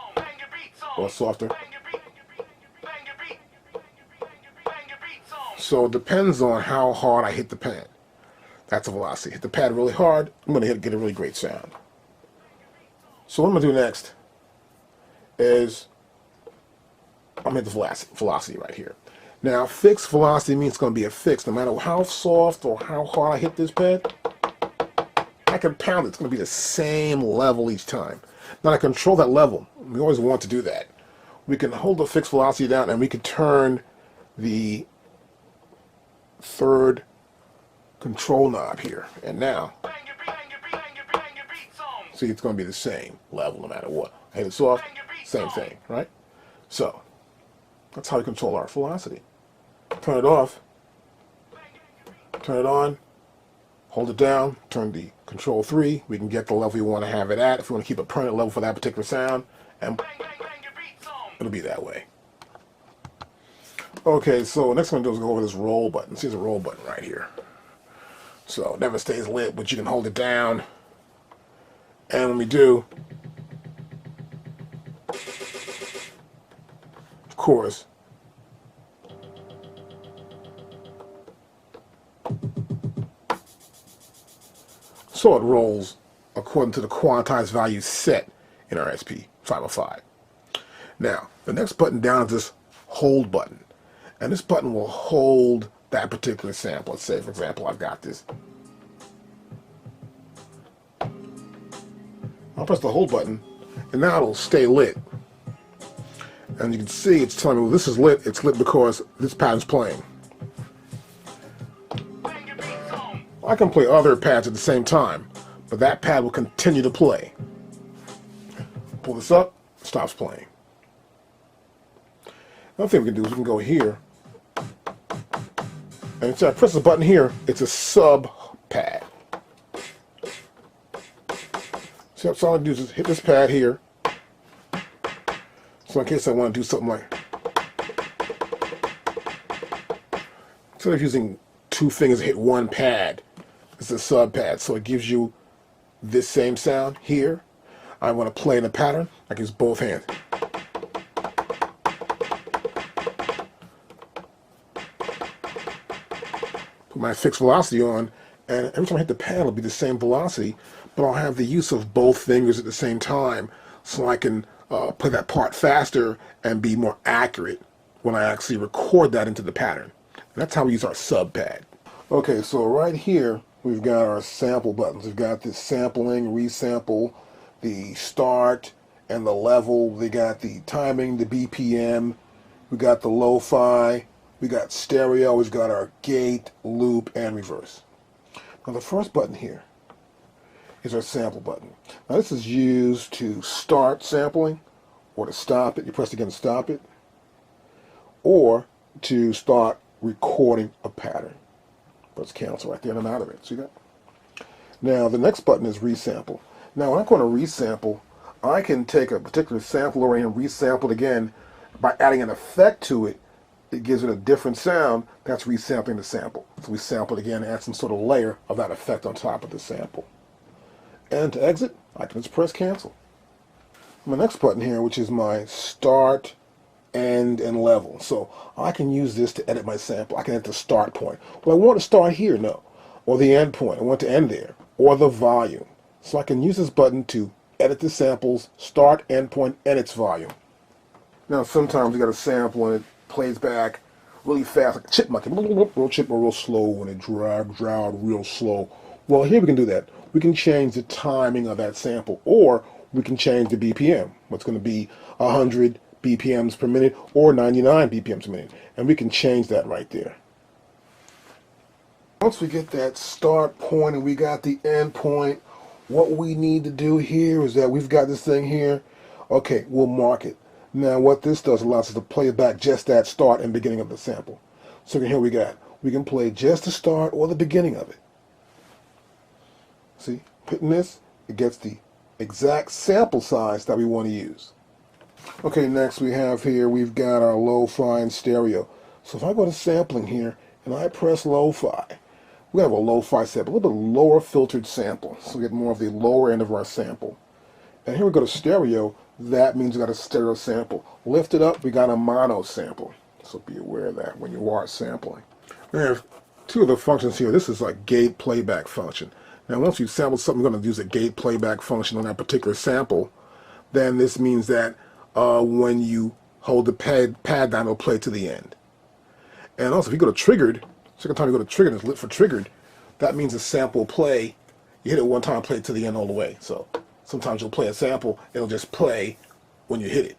or softer. So it depends on how hard I hit the pad. That's a velocity. Hit the pad really hard, I'm going to get a really great sound. So what I'm going to do next is I'm at the velocity right here. Now, fixed velocity means it's going to be a fix. No matter how soft or how hard I hit this pad, I can pound it. It's going to be the same level each time. Now, I control that level. We always want to do that. We can hold the fixed velocity down and we can turn the third control knob here. And now, see, it's going to be the same level no matter what. I hit this off, same thing, right? So, that's how we control our velocity. Turn it off, turn it on, hold it down, turn the control 3. We can get the level you want to have it at. If you want to keep a permanent level for that particular sound, and it'll be that way. Okay, so next one I'm going to do is go over this roll button. See, there's a roll button right here. So it never stays lit, but you can hold it down. And when we do, of course, so it rolls according to the quantized value set in our SP505. Now, the next button down is this hold button. And this button will hold that particular sample. Let's say, for example, I've got this. I'll press the hold button, and now it'll stay lit. And you can see it's telling me, well, this is lit. It's lit because this pattern's playing. I can play other pads at the same time, but that pad will continue to play. Pull this up, it stops playing. Another thing we can do is we can go here, and instead I press the button here, it's a sub pad. So all I do is just hit this pad here. So in case I want to do something like, instead of using 2 fingers to hit 1 pad, it's a sub pad. So it gives you this same sound here. I want to play in a pattern, I can use both hands. Put my fixed velocity on, and every time I hit the pad, it'll be the same velocity, but I'll have the use of both fingers at the same time, so I can play that part faster and be more accurate when I actually record that into the pattern. And that's how we use our sub pad. Okay, so right here, we've got our sample buttons. We've got this sampling, resample, the start, and the level. We got the timing, the BPM. We got the lo-fi. We got stereo. We've got our gate, loop, and reverse. Now the first button here is our sample button. Now this is used to start sampling, or to stop it. You press it again to stop it, or to start recording a pattern. Press cancel right there, and I'm out of it. See that? Now the next button is resample. Now when I'm going to resample, I can take a particular sample over here and resample it again by adding an effect to it. It gives it a different sound. That's resampling the sample. So we sample it again and add some sort of layer of that effect on top of the sample. And to exit, I can just press cancel. My next button here, which is my start, end, and level. So I can use this to edit my sample. I can edit the start point. Well, I want to start here, no. Or the end point, I want to end there. Or the volume. So I can use this button to edit the samples, start, end point, and its volume. Now sometimes you got a sample and it plays back really fast, like a chipmunk, real chip or real slow, and it drags out real slow. Well, here we can do that. We can change the timing of that sample, or we can change the BPM. What's going to be 100 BPMs per minute or 99 BPMs per minute, and we can change that right there. Once we get that start point and we got the end point, what we need to do here is that we've got this thing here. Okay, we'll mark it. Now what this does allows us to play back just that start and beginning of the sample. So here we can play just the start or the beginning of it. See, hitting this, it gets the exact sample size that we want to use. Okay, next we have here, we've got our lo-fi and stereo. So if I go to sampling here and I press lo-fi, we have a lo-fi sample, a little bit lower filtered sample. So we get more of the lower end of our sample. And here we go to stereo. That means we got a stereo sample. Lift it up, we got a mono sample. So be aware of that when you are sampling. We have 2 of the functions here. This is like gate playback function. Now once you sample something, we're going to use a gate playback function on that particular sample. Then this means that when you hold the pad down, it'll play to the end. And also if you go to triggered, second time you go to triggered, it's lit for triggered, that means the sample will play. You hit it one time, play it to the end all the way. So sometimes you'll play a sample, it'll just play when you hit it.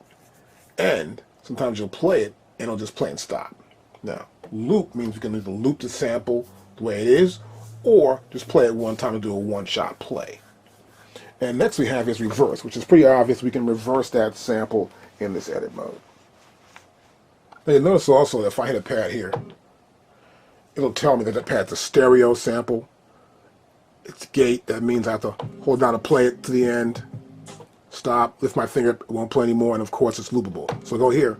And sometimes you'll play it, and it'll just play and stop. Now, Loop means we can either loop the sample the way it is, or just play it one time and do a one-shot play. And next we have is reverse, which is pretty obvious. We can reverse that sample in this edit mode. Now you'll notice also that if I hit a pad here, it'll tell me that that pad's a stereo sample. It's gate, that means I have to hold down to play it to the end, stop, lift my finger, it won't play anymore, and of course it's loopable. So go here,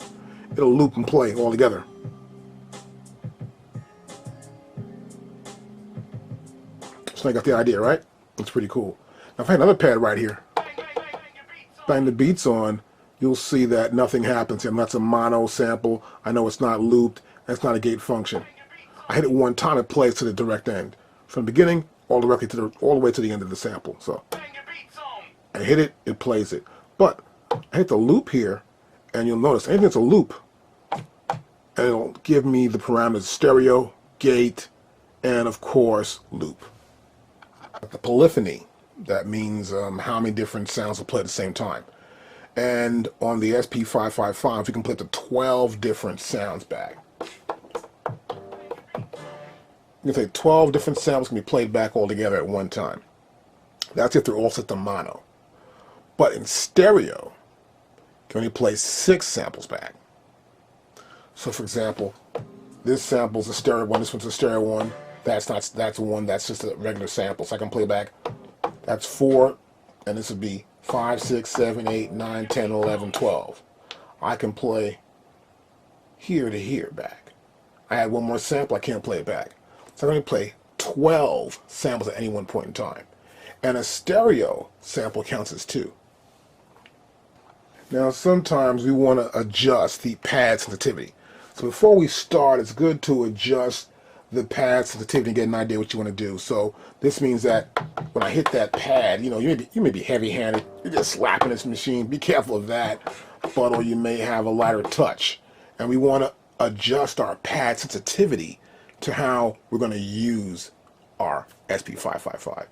it'll loop and play all together. So I got the idea, right? It's pretty cool. Now if I had another pad right here, bang the beats on, you'll see that nothing happens here. That's a mono sample. I know it's not looped. That's not a gate function. I hit it one time, it plays to the direct end. From the beginning, all the way to the end of the sample. So I hit it, it plays it. But I hit the loop here, and you'll notice anything that's a loop, and it'll give me the parameters stereo, gate, and of course, loop. The polyphony, that means how many different sounds will play at the same time. And on the SP555, we can play up to 12 different sounds back. You can say 12 different samples can be played back all together at one time. That's if they're all set to mono. But in stereo, you can only play 6 samples back. So for example, this sample's a stereo one, this one's a stereo one. That's one that's just a regular sample. So I can play back, that's 4, and this would be 5, 6, 7, 8, 9, 10, 11, 12. I can play here to here back. I add one more sample, I can't play it back. So I'm going to play 12 samples at any one point in time. And a stereo sample counts as 2. Now sometimes we want to adjust the pad sensitivity. So before we start, it's good to adjust the pad sensitivity and get an idea what you want to do. So this means that when I hit that pad, you know, you may be heavy-handed, you're just slapping this machine. Be careful of that. But or you may have a lighter touch. And we want to adjust our pad sensitivity to how we're going to use our SP555.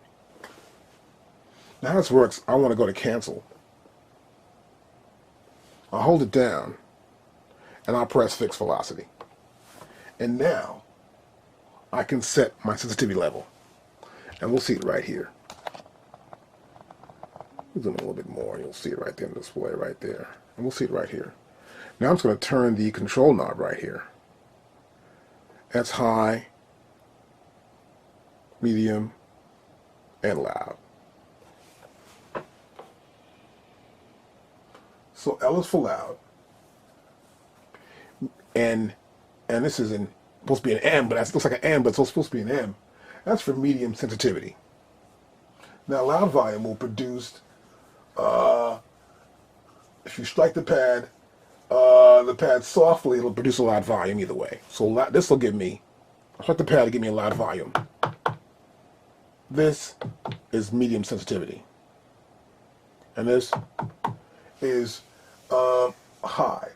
Now how this works, I want to go to cancel. I'll hold it down and I'll press fixed velocity. And now I can set my sensitivity level. And we'll see it right here. We'll zoom in a little bit more and you'll see it right there in the display right there. And we'll see it right here. Now I'm just going to turn the control knob right here. That's high, medium, and loud. So L is for loud. And this is supposed to be an M, but that looks like an M, but it's supposed to be an M. That's for medium sensitivity. Now loud volume will produce, if you strike the pad softly, it'll produce a loud volume either way. So this will give me, I'll strike the pad to give me a loud volume. This is medium sensitivity. And this is high.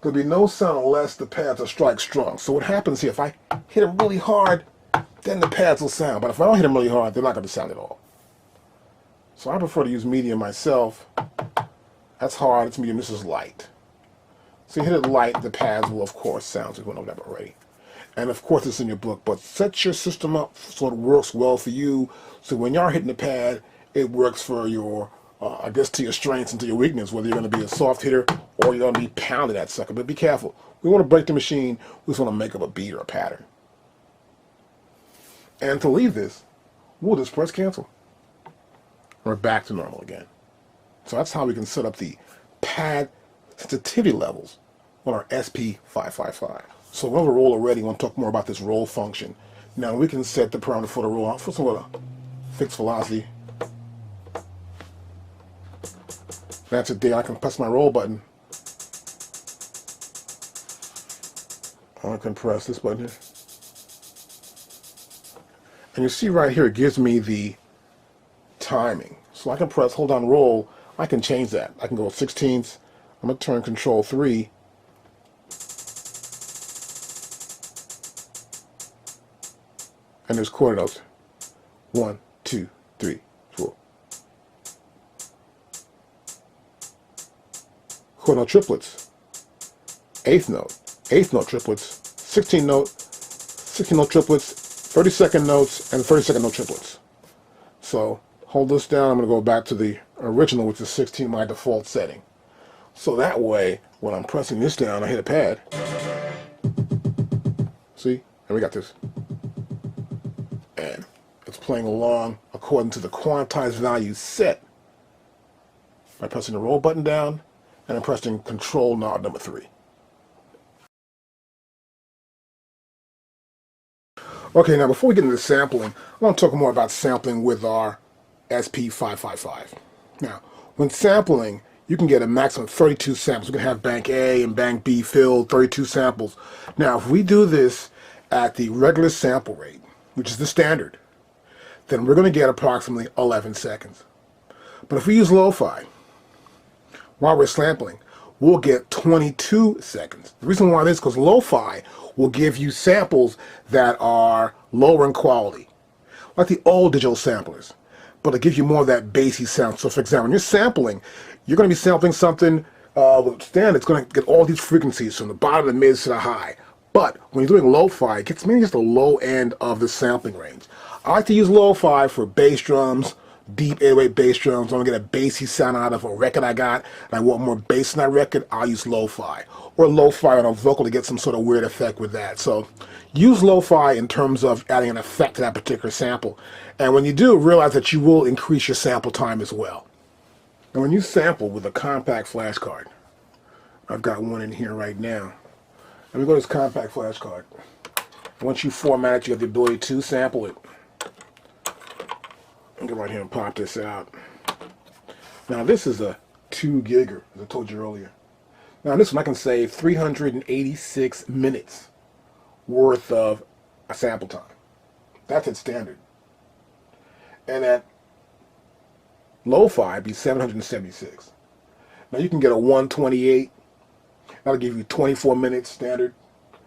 There'll be no sound unless the pads are strike strong. So what happens here, if I hit them really hard, then the pads will sound. But if I don't hit them really hard, they're not going to sound at all. So I prefer to use medium myself. That's hard, it's medium, this is light. So you hit it light, the pads will of course sound, so you know that already. And of course it's in your book, but set your system up so it works well for you. So when you're hitting the pad, it works for your, I guess, to your strengths and to your weakness, whether you're going to be a soft hitter or you're going to be pounding that sucker. But be careful. We want to break the machine. We just want to make up a beat or a pattern. And to leave this, we'll just press cancel. We're back to normal again. So that's how we can set up the pad sensitivity levels on our SP555. So we have a roll already. I want to talk more about this roll function. Now we can set the parameter for the roll. First of all, fixed velocity. That's it there. I can press my roll button. I can press this button here. And you see right here, it gives me the timing. So I can press, hold on, roll. I can change that. I can go 16ths. I'm going to turn Control 3. And there's quarter notes. 1, 2, 3, 4. Quarter note triplets. Eighth note. eighth note triplets, 16 note triplets, 30-second notes, and 30-second note triplets. So hold this down. I'm going to go back to the original, which is 16, my default setting. So that way, when I'm pressing this down, I hit a pad. See? And we got this. And it's playing along according to the quantized value set by pressing the roll button down and I'm pressing control knob number 3. Okay, now before we get into sampling, I want to talk more about sampling with our SP555. Now, when sampling, you can get a maximum of 32 samples. We can have bank A and bank B filled, 32 samples. Now, if we do this at the regular sample rate, which is the standard, then we're going to get approximately 11 seconds. But if we use lo-fi, while we're sampling, we'll get 22 seconds. The reason why this is because lo-fi will give you samples that are lower in quality, like the old digital samplers, but it'll give you more of that bassy sound. So for example, when you're sampling, you're going to be sampling something with standard, it's going to get all these frequencies from the bottom, the mid to the high. But when you're doing lo-fi, it gets maybe just the low end of the sampling range. I like to use lo-fi for bass drums, deep 808 bass drums. I want to get a bassy sound out of a record I got, and I want more bass in that record, I'll use lo-fi. Or lo-fi on a vocal to get some sort of weird effect with that. So use lo-fi in terms of adding an effect to that particular sample. And when you do, realize that you will increase your sample time as well. And when you sample with a compact flash card, I've got one in here right now. Let me go to this compact flash card. Once you format it, you have the ability to sample it. I'll go right here and pop this out. Now this is a 2 gigger, as I told you earlier. Now this one I can save 386 minutes worth of a sample time. That's at standard. And at lo-fi, it'd be 776. Now you can get a 128. That'll give you 24 minutes standard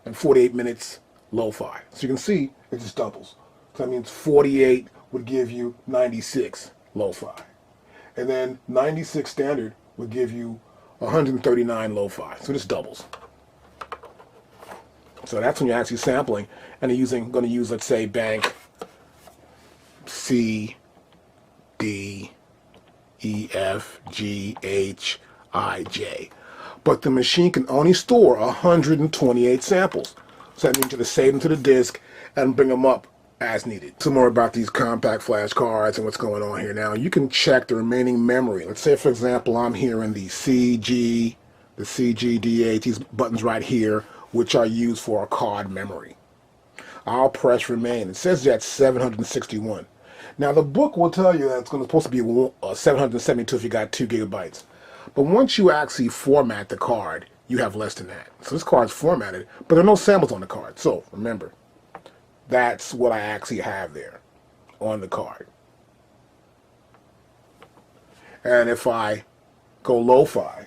and 48 minutes lo-fi. So you can see it just doubles. So that means 48 would give you 96 lo-fi. And then 96 standard would give you 139 lo-fi. So this doubles. So that's when you're actually sampling and you're going to use, let's say, bank C, D, E, F, G, H, I, J. But the machine can only store 128 samples. So that means you have to save them to the disk and bring them up as needed. Some more about these compact flash cards and what's going on here. Now, you can check the remaining memory. Let's say, for example, I'm here in the CG, the CGDH, these buttons right here, which are used for a card memory. I'll press remain. It says that's 761. Now, the book will tell you that it's supposed to be 772 if you got 2 gigabytes. But once you actually format the card, you have less than that. So this card's formatted, but there are no samples on the card. So remember, that's what I actually have there on the card. And if I go lo-fi,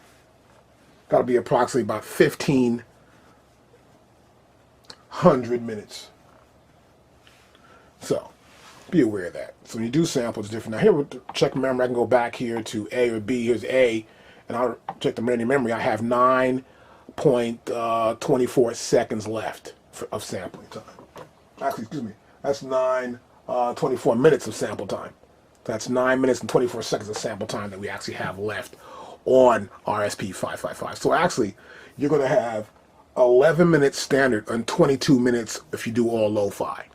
that'll be approximately about 1,500 minutes. So be aware of that. So when you do sample, it's different. Now here, with check memory, I can go back here to A or B. Here's A, and I'll check the remaining memory. I have 9.24 seconds left of sampling time. Actually, excuse me, that's 24 minutes of sample time. That's 9 minutes and 24 seconds of sample time that we actually have left on our SP555. So actually, you're going to have 11 minutes standard and 22 minutes if you do all lo-fi.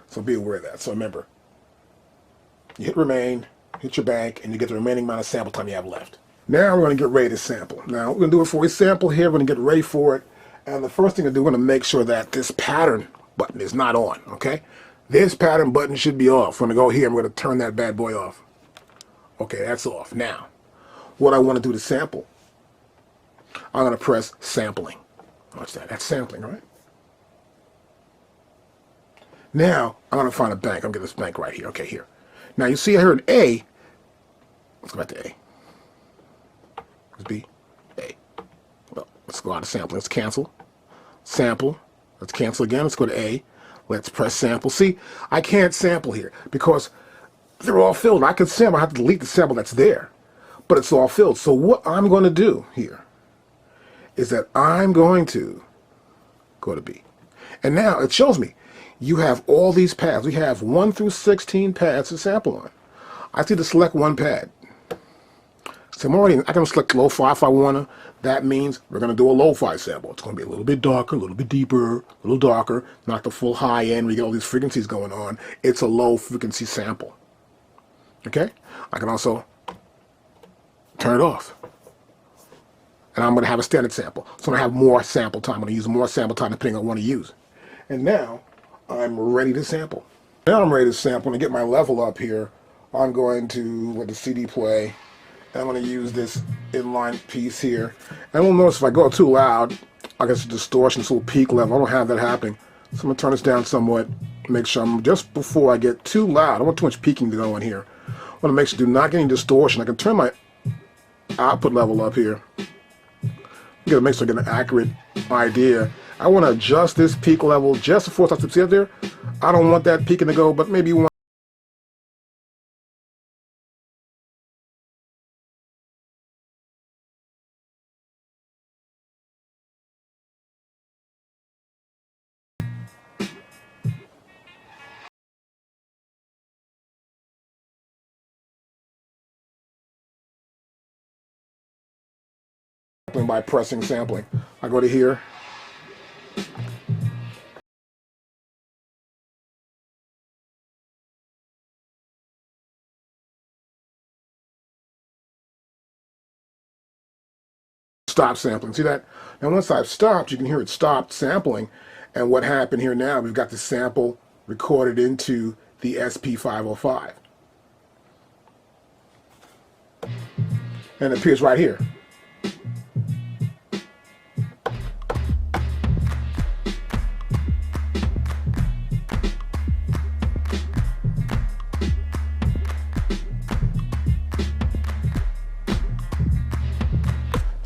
So be aware of that. So remember, you hit remain, hit your bank, and you get the remaining amount of sample time you have left. Now we're going to get ready to sample. Now we're going to do it before we sample here. We're going to get ready for it. And the first thing to do, we're going to make sure that this pattern button is not on, okay? This pattern button should be off. We're going to go here and we're going to turn that bad boy off. Okay, that's off. Now, what I want to do to sample, I'm going to press sampling. Watch that. That's sampling, right? Now, I'm going to find a bank. I'm going to get this bank right here. Okay, here. Now, you see here an A. Let's go back to A. Let's B. A. Well, let's go out of sample. Let's cancel. Sample. Let's cancel again. Let's go to A. Let's press sample. See, I can't sample here because they're all filled. I can sample. I have to delete the sample that's there. But it's all filled. So what I'm going to do here is that I'm going to go to B. And now it shows me you have all these paths. We have 1 through 16 paths to sample on. I need to select one pad. So I can select lo-fi if I want to. That means we're going to do a lo-fi sample. It's going to be a little bit darker, a little bit deeper, a little darker, not the full high end where you get all these frequencies going on. It's a low frequency sample. Okay? I can also turn it off. And I'm going to have a standard sample. So I'm going to have more sample time. I'm going to use more sample time depending on what I want to use. And now I'm ready to sample. Now I'm ready to sample and get my level up here. I'm going to let the CD play. And I'm going to use this inline piece here. And we'll notice if I go too loud, I get some distortion, this little peak level. I don't have that happening. So I'm going to turn this down somewhat. Make sure I'm just before I get too loud. I don't want too much peaking to go in here. I want to make sure do not get any distortion. I can turn my output level up here. You got to make sure I get an accurate idea. I want to adjust this peak level just before it starts to see up there. I don't want that peaking to go, but maybe you want by pressing sampling. I go to here. Stop sampling. See that? Now once I've stopped, you can hear it stopped sampling. And what happened here now, we've got the sample recorded into the SP505. And it appears right here.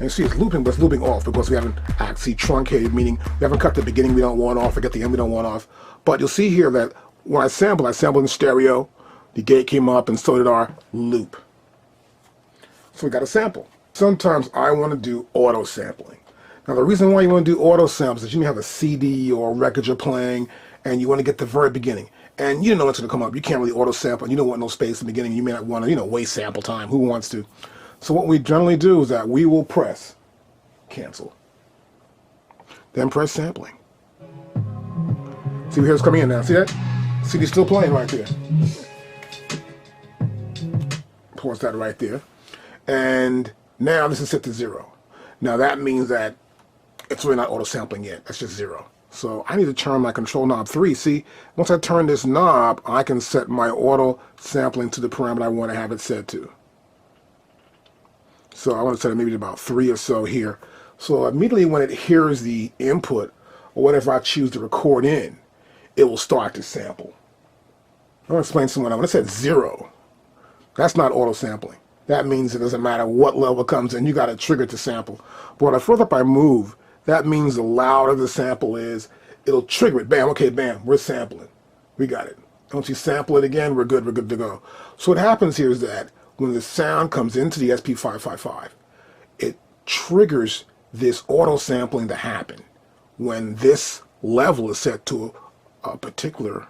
And you see it's looping, but it's looping off because we haven't actually truncated, meaning we haven't cut the beginning we don't want off, or get the end we don't want off. But you'll see here that when I sampled in stereo, the gate came up and so did our loop. So we got a sample. Sometimes I want to do auto sampling. Now the reason why you want to do auto samples is you may have a CD or a record you're playing and you want to get the very beginning. And you don't know what's going to come up. You can't really auto sample and you don't want no space in the beginning. You may not want to, waste sample time. Who wants to? So what we generally do is that we will press cancel. Then press sampling. See, here's coming in now. See that? CD's still playing right there. Pause that right there. And now this is set to 0. Now that means that it's really not auto sampling yet. That's just 0. So I need to turn my control knob 3. See, once I turn this knob, I can set my auto sampling to the parameter I want to have it set to. So I want to set it maybe to about 3 or so here. So immediately when it hears the input, or whatever I choose to record in, it will start to sample. I want to explain to someone, when it says 0, that's not auto sampling. That means it doesn't matter what level comes in, you got to trigger it to sample. But the further up I move, that means the louder the sample is, it'll trigger it. Bam, okay, bam, we're sampling. We got it. Once you sample it again, we're good to go. So what happens here is that when the sound comes into the SP555, it triggers this auto sampling to happen when this level is set to a particular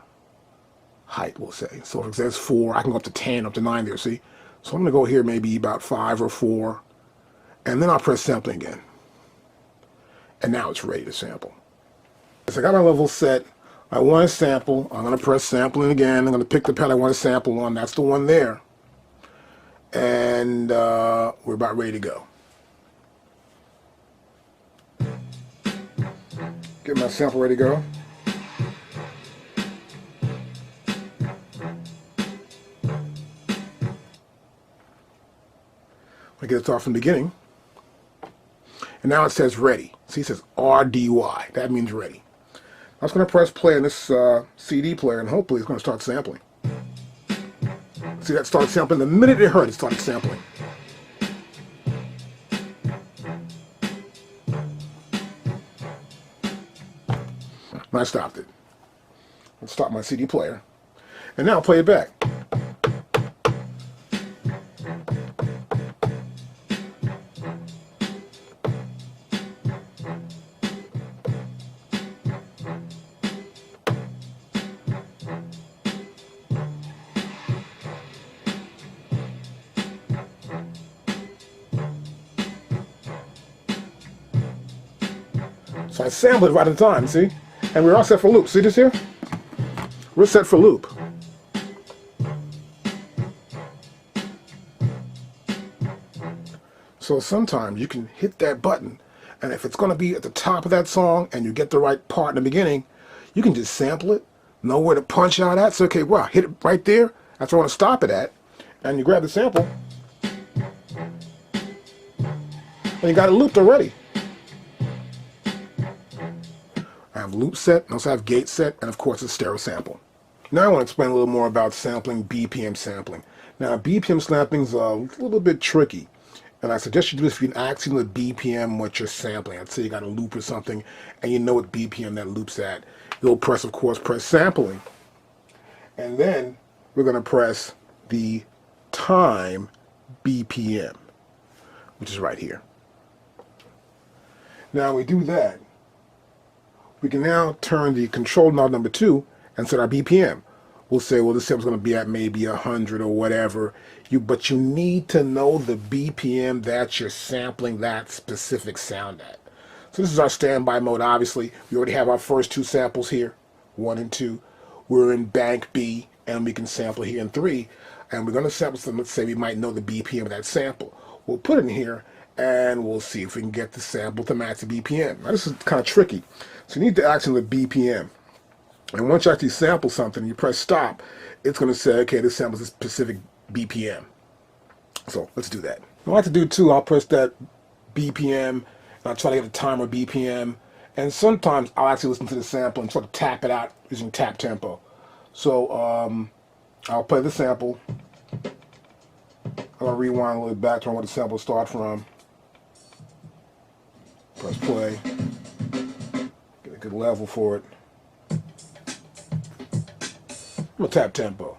height, we'll say. So if it says 4, I can go up to 10, up to 9 there, see? So I'm going to go here maybe about 5 or 4, and then I'll press sampling again. And now it's ready to sample. So I got my level set. I want to sample. I'm going to press sampling again. I'm going to pick the pad I want to sample on. That's the one there. And we're about ready to go. Get my sample ready to go. I get it off from the beginning. And now it says ready. See, it says RDY. That means ready. I was going to press play on this CD player, and hopefully it's going to start sampling. See, that started sampling. The minute it heard, it started sampling. And I stopped it. I'll stop my CD player. And now I'll play it back. So I sampled it right at the time, see? And we're all set for loop. See this here? We're set for loop. So sometimes you can hit that button, and if it's going to be at the top of that song and you get the right part in the beginning, you can just sample it, know where to punch out at. So, okay, wow, hit it right there. That's where I want to stop it at. And you grab the sample, and you got it looped already. I have loop set, I also have gate set, and of course a stereo sample. Now I want to explain a little more about sampling, BPM sampling. Now BPM sampling is a little bit tricky. And I suggest you do this if you're actually with BPM what you're sampling. I'd say you got a loop or something, and you know what BPM that loop's at. You'll press, of course, press sampling. And then we're going to press the time BPM, which is right here. Now we do that. We can now turn the control knob number 2 and set our BPM. We'll say, well, this sample's going to be at maybe 100 or whatever. But you need to know the BPM that you're sampling that specific sound at. So this is our standby mode, obviously. We already have our first 2 samples here, 1 and 2. We're in bank B, and we can sample here in 3. And we're going to sample some, let's say we might know the BPM of that sample. We'll put it in here, and we'll see if we can get the sample to match the BPM. Now, this is kind of tricky. So you need to actually know the BPM. And once you actually sample something, you press stop, it's going to say, okay, this samples a specific BPM. So let's do that. What I like to do too, I'll press that BPM, and I'll try to get a timer BPM. And sometimes I'll actually listen to the sample and sort of tap it out using tap tempo. So I'll play the sample. I'll rewind a little bit back to where the sample starts from. Press play. Get a good level for it. I'm going to tap tempo.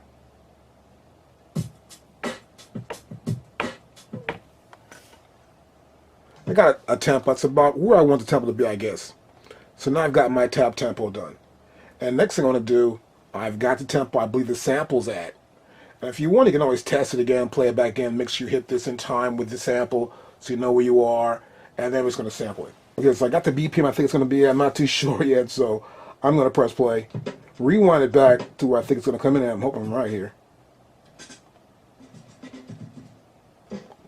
I got a tempo. That's about where I want the tempo to be, I guess. So now I've got my tap tempo done. And next thing I want to do, I've got the tempo I believe the sample's at. And if you want, you can always test it again, play it back again, make sure you hit this in time with the sample so you know where you are, and then we're just going to sample it. Okay, so I got the BPM I think it's going to be at. I'm not too sure yet, so I'm going to press play. Rewind it back to where I think it's going to come in at. I'm hoping I'm right here.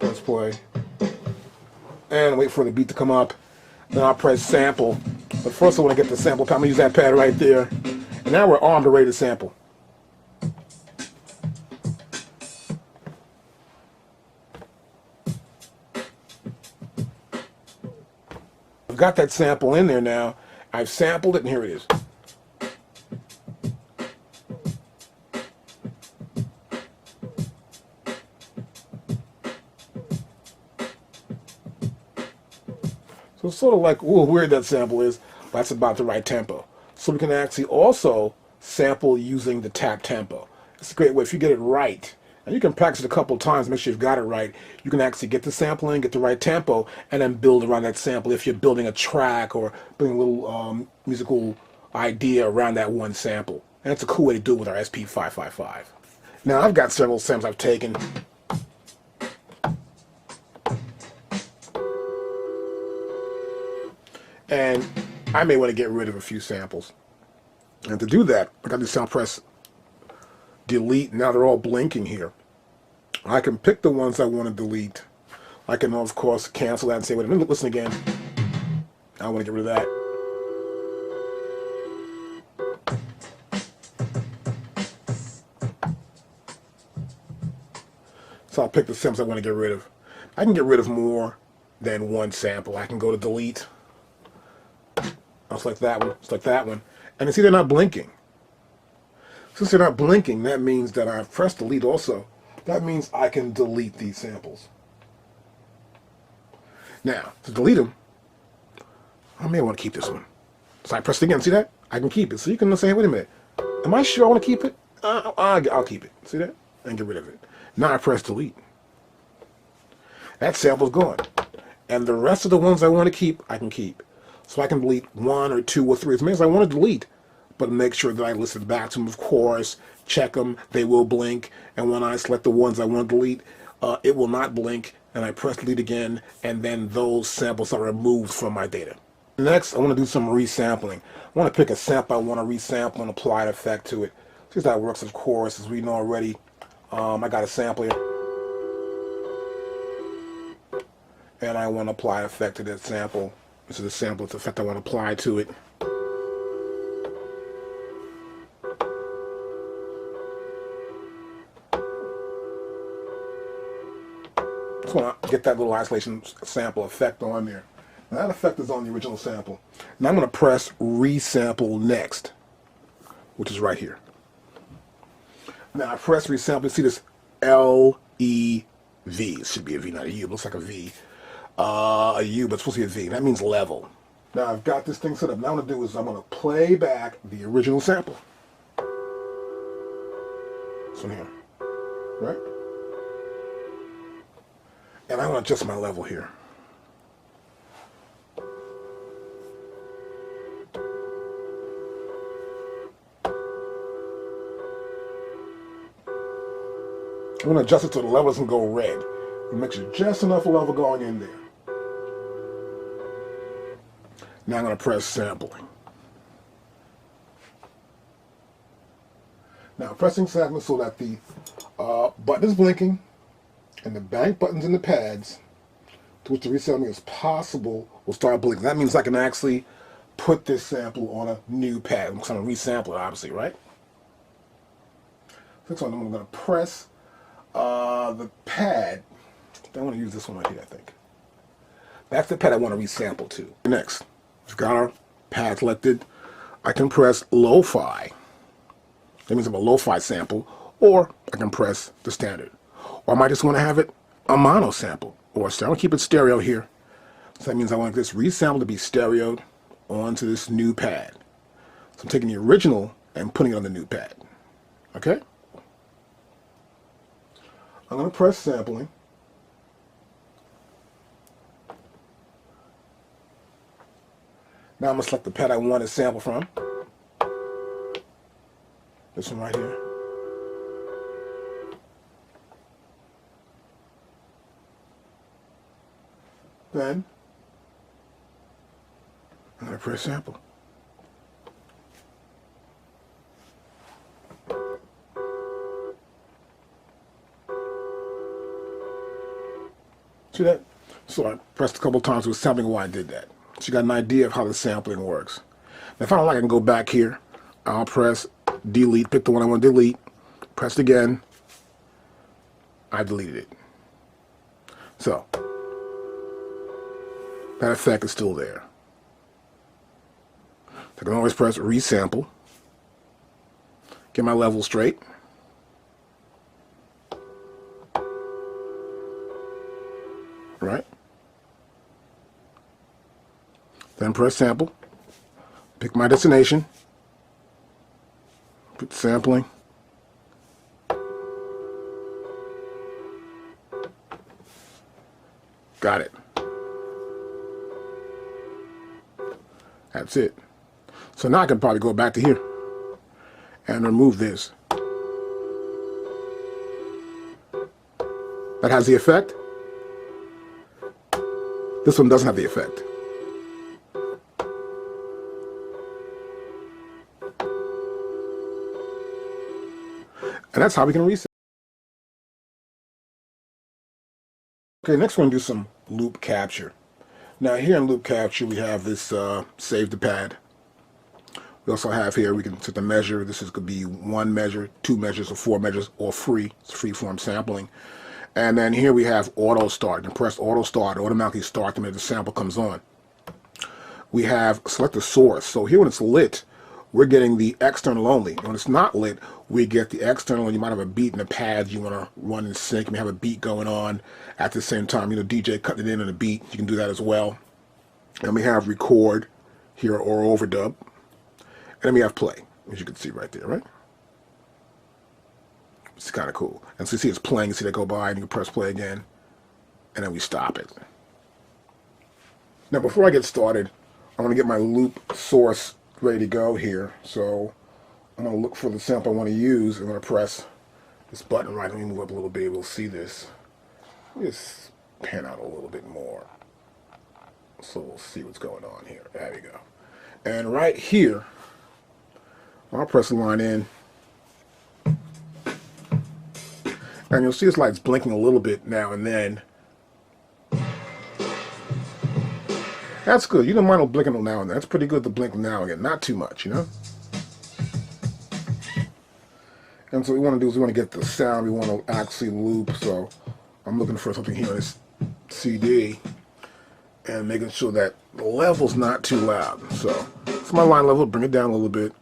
Press play. And wait for the beat to come up. Then I'll press sample. But first I want to get the sample pad. I'm going to use that pad right there. And now we're armed and ready to sample. I've got that sample in there now. I've sampled it, and here it is. So it's sort of like, ooh, weird that sample is, but that's about the right tempo. So we can actually also sample using the tap tempo. It's a great way if you get it right. And you can practice it a couple of times, make sure you've got it right. You can actually get the sample in, get the right tempo, and then build around that sample if you're building a track or building a little musical idea around that one sample. And it's a cool way to do it with our SP555. Now I've got several samples I've taken. And I may want to get rid of a few samples. And to do that, I got this sound press delete. Now they're all blinking here. I can pick the ones I want to delete. I can, of course, cancel that and say, wait a minute, listen again. I want to get rid of that. So I'll pick the samples I want to get rid of. I can get rid of more than one sample. I can go to delete. I'll select that one, select that one. And you see they're not blinking. Since they're not blinking, that means that I've pressed delete also. That means I can delete these samples. Now, to delete them, I may want to keep this one. So I press it again, see that? I can keep it. So you can say, wait a minute, am I sure I want to keep it? I'll keep it. See that? And get rid of it. Now I press delete. That sample's gone. And the rest of the ones I want to keep, I can keep. So I can delete 1 or 2 or 3 as many as I want to delete, but make sure that I listen back to them, of course, check them, they will blink, and when I select the ones I want to delete, it will not blink, and I press delete again, and then those samples are removed from my data. Next, I want to do some resampling. I want to pick a sample I want to resample and apply an effect to it. See how that works, of course, as we know already. I got a sample here, and I want to apply an effect to that sample. This is the sample, it's the effect I want to apply to it. Just want to get that little isolation sample effect on there. Now that effect is on the original sample. Now I'm going to press resample next, which is right here. Now I press resample, you see this L-E-V. It should be a V, not a U. It looks like a V. A U, but it's supposed to be a V. That means level. Now I've got this thing set up. Now what I'm going to do is I'm going to play back the original sample. So here, right? And I'm going to adjust my level here. I'm going to adjust it so the level doesn't go red. It makes you just enough level going in there. Now I'm going to press sampling. Now pressing sampling so that the button is blinking and the bank buttons in the pads to which the resampling is possible will start blinking. That means I can actually put this sample on a new pad. I'm going to resample it, obviously, right? Next one, I'm going to press the pad. I want to use this one right here, I think. That's the pad I want to resample to. Next, we've got our pad selected. I can press lo-fi. That means I'm a lo-fi sample, or I can press the standard. Or I might just want to have it a mono sample, or I want to keep it stereo here. So that means I want this resample to be stereoed onto this new pad. So I'm taking the original and putting it on the new pad. Okay? I'm going to press sampling. Now I'm going to select the pad I want to sample from. This one right here. Then I'm going to press sample. See that? So I pressed a couple times with sampling why I did that. So you got an idea of how the sampling works. Now if I don't like it, I can go back here. I'll press delete, pick the one I want to delete, press it again. I deleted it. So that effect is still there. So I can always press resample, get my level straight. Right? Then press sample, pick my destination, put sampling, got it. That's it. So now I can probably go back to here and remove this. That has the effect. This one doesn't have the effect. And that's how we can reset. Okay, next we're going to do some loop capture. Now here in loop capture we have this save the pad. We also have here, we can set the measure. This is could be 1 measure, 2 measures, or 4 measures, or free. It's free form sampling. And then here we have auto start. You can press auto start, automatically start them as the sample comes on. We have select the source. So here when it's lit, we're getting the external only. When it's not lit, we get the external, and you might have a beat in the pad you want to run in sync. You may have a beat going on at the same time. You know, DJ cutting it in on a beat. You can do that as well. And we have record here or overdub. And then we have play, as you can see right there, right? It's kind of cool. And so you see it's playing, you see that go by, and you can press play again, and then we stop it. Now before I get started, I want to get my loop source ready to go here. So I'm going to look for the sample I want to use. I'm going to press this button right. Let me move up a little bit. We'll see this. Let me just pan out a little bit more So we'll see what's going on here. There we go. And right here, I'll press the line in. And you'll see this light's blinking a little bit now and then. That's good. You don't mind it blinking now and then. That's pretty good to blink now and again. Not too much, you know? And so what we want to do is we want to get the sound we want to actually loop. So I'm looking for something here on this CD and making sure that the level's not too loud. So it's my line level. Bring it down a little bit.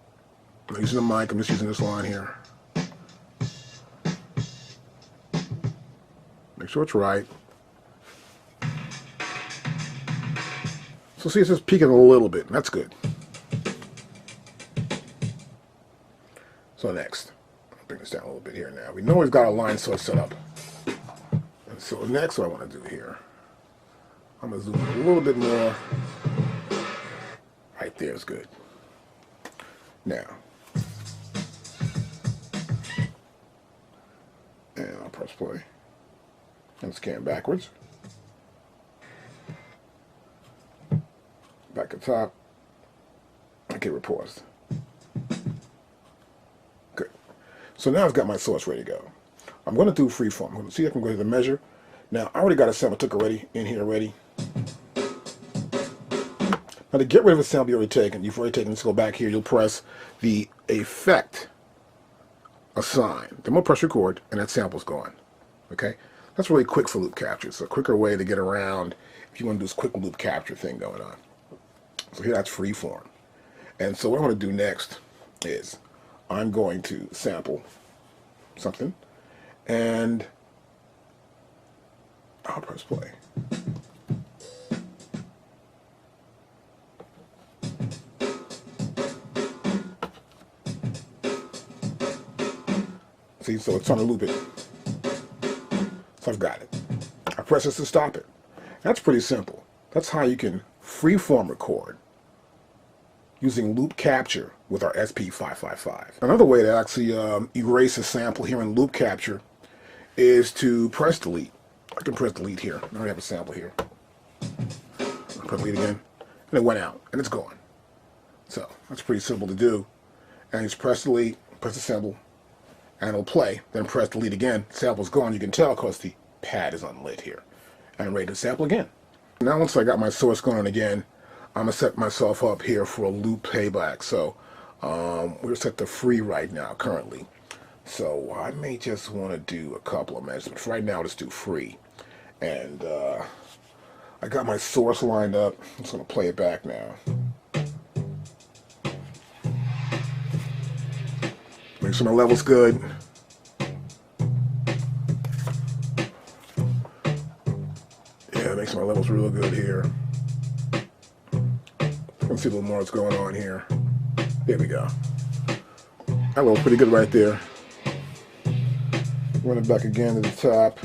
I'm using the mic. I'm just using this line here. Make sure it's right. So see, it's just peaking a little bit. That's good. So next, I'll bring this down a little bit here now. We know we've got our line source set up. And so next what I want to do here, I'm going to zoom in a little bit more. Right there is good. Now, and I'll press play and scan backwards. Back at the top. Okay, we're paused. Good. So now I've got my source ready to go. I'm going to do freeform. I'm going to see if I can go to the measure. Now, I already got a sample took already in here already. Now, to get rid of a sample you've already taken, let's go back here. You'll press the effect assign. Then we'll press record, and that sample's gone. Okay? That's really quick for loop capture. It's a quicker way to get around if you want to do this quick loop capture thing going on. So here that's freeform. And so what I'm going to do next is I'm going to sample something and I'll press play. See, so it's trying to loop it. So I've got it. I press this to stop it. That's pretty simple. That's how you can freeform record using loop capture with our SP555. Another way to actually erase a sample here in loop capture is to press delete. I can press delete here. I already have a sample here. I'll press delete again, and it went out, and it's gone. So that's pretty simple to do. And you just press delete, press the sample, and it'll play. Then press delete again. Sample's gone. You can tell because the pad is unlit here. And I'm ready to sample again. Now once I got my source going again, I'm going to set myself up here for a loop playback. So we're set to free right now currently. So I may just want to do a couple of measurements. Right now let's do free. And I got my source lined up. I'm just going to play it back now. Make sure my level's good. Yeah, make sure my level's real good here. Let's see a little more what's going on here. There we go. That level's pretty good right there. Run it back again to the top.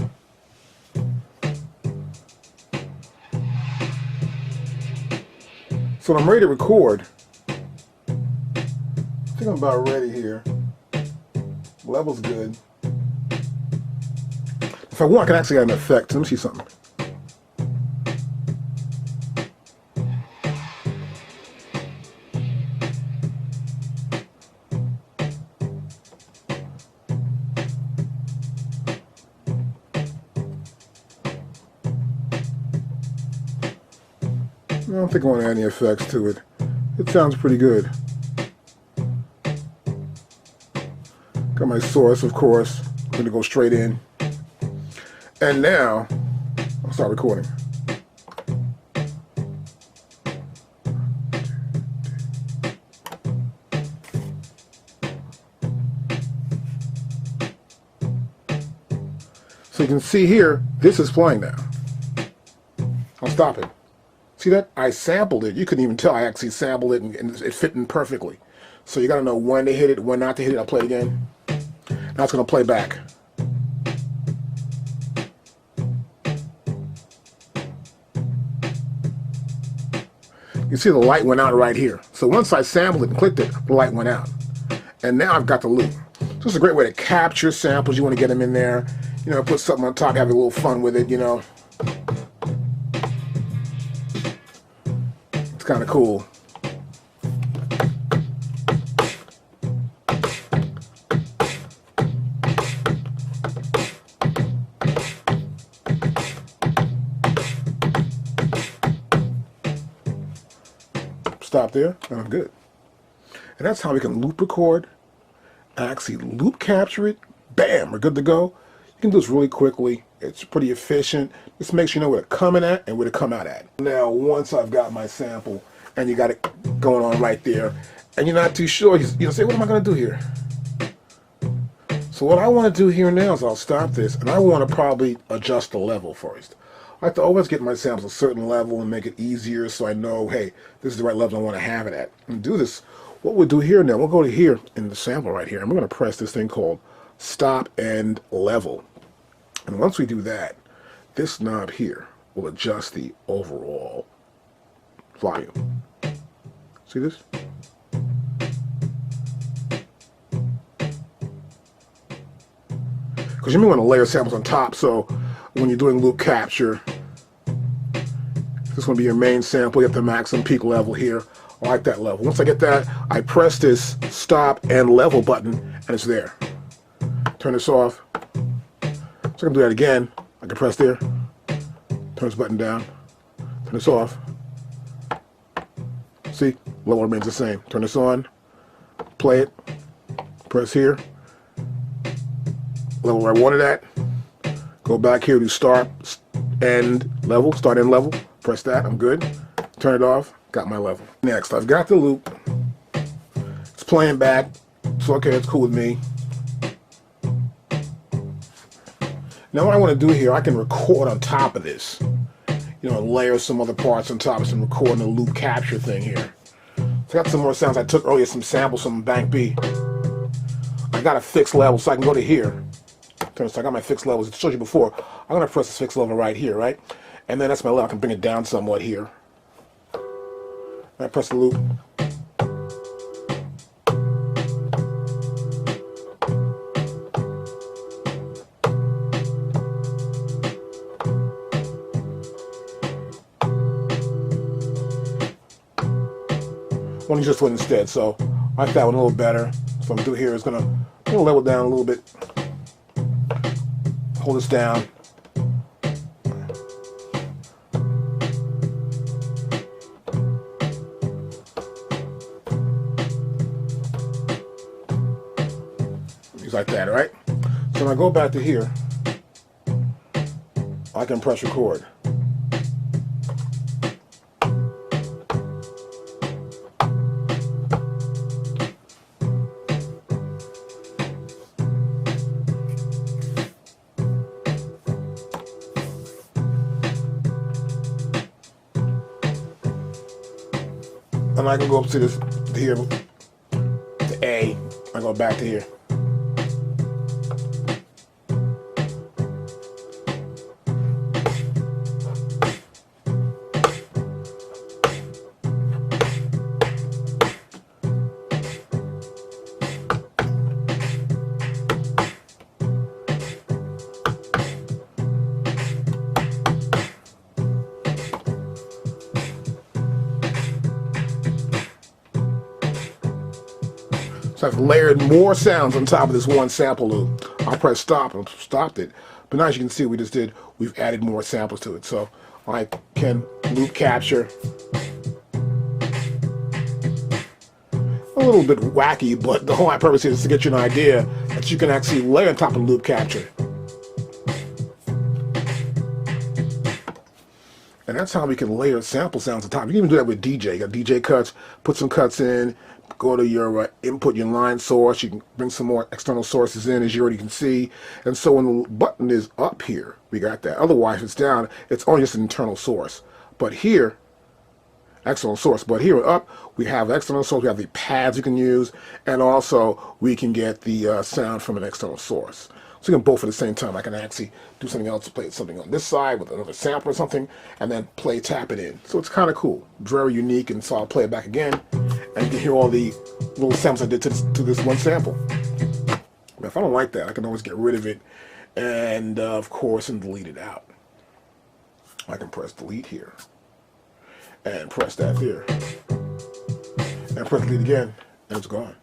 So when I'm ready to record, I think I'm about ready here. Level's good. If I want, I can actually add an effect. Let me see something. I don't think I want to add any effects to it. It sounds pretty good. Got my source, of course. I'm going to go straight in. And now, I'll start recording. So you can see here, this is playing now. I'll stop it. See that? I sampled it. You couldn't even tell I actually sampled it and it fit in perfectly. So you got to know when to hit it, when not to hit it. I'll play it again. Now it's going to play back. You see the light went out right here. So once I sampled it and clicked it, the light went out. And now I've got the loop. So it's a great way to capture samples. You want to get them in there. You know, put something on top, have a little fun with it, you know. kind of cool. Stop there, and I'm good. And that's how we can loop record, actually loop capture it. Bam, we're good to go. You can do this really quickly. It's pretty efficient. Just make sure you know where to come in at and where to come out at. Now, once I've got my sample and you got it going on right there, and you're not too sure, you say, what am I going to do here? So what I want to do here now is I'll stop this, and I want to probably adjust the level first. I like to always get my samples a certain level and make it easier so I know, hey, this is the right level I want to have it at. And do this. What we'll do here now, we'll go to here in the sample right here, and we're going to press this thing called Stop and Level. And once we do that, this knob here will adjust the overall volume. See this? Because you may want to layer samples on top, so when you're doing loop capture, this is going to be your main sample. You have the maximum peak level here. I like that level. Once I get that, I press this stop and level button, and it's there. Turn this off. So I can do that again. I can press there, turn this button down, turn this off. See, level remains the same. Turn this on, play it, press here, level where I wanted at. Go back here to start and level, start and level. Press that, I'm good. Turn it off, got my level. Next, I've got the loop. It's playing back. It's okay, it's cool with me. Now what I want to do here, I can record on top of this. You know, layer some other parts on top of some recording the loop capture thing here. So I got some more sounds I took earlier, some samples from Bank B. I got a fixed level, so I can go to here. So I got my fixed levels. It showed you before. I'm going to press this fixed level right here, right? And then that's my level. I can bring it down somewhat here. And I press the loop. I want to just do it instead, so I like that one a little better. So I'm going to do here is going to level down a little bit. Hold this down. Just like that, right? So when I go back to here, I can press record. And I can go up to this here, to A. I go back to here. So I've layered more sounds on top of this one sample loop. I'll press stop and stopped it. But now as you can see, we just did, we've added more samples to it. So I can loop capture. A little bit wacky, but the whole purpose here is to get you an idea that you can actually layer on top of loop capture. And that's how we can layer sample sounds on top. You can even do that with DJ. You got DJ cuts, put some cuts in, go to your input, your line source. You can bring some more external sources in, as you already can see. And so when the button is up here, we got that. Otherwise, if it's down, it's only just an internal source. But here, external source. But here up, we have external source. We have the pads you can use, and also we can get the sound from an external source. So you can both at the same time. I can actually do something else, play something on this side with another sample or something, and then tap it in. So it's kind of cool, very unique. And so I'll play it back again, and you can hear all the little samples I did to this one sample. But if I don't like that, I can always get rid of it, and of course, and delete it out. I can press delete here, and press that there. And press delete again, and it's gone.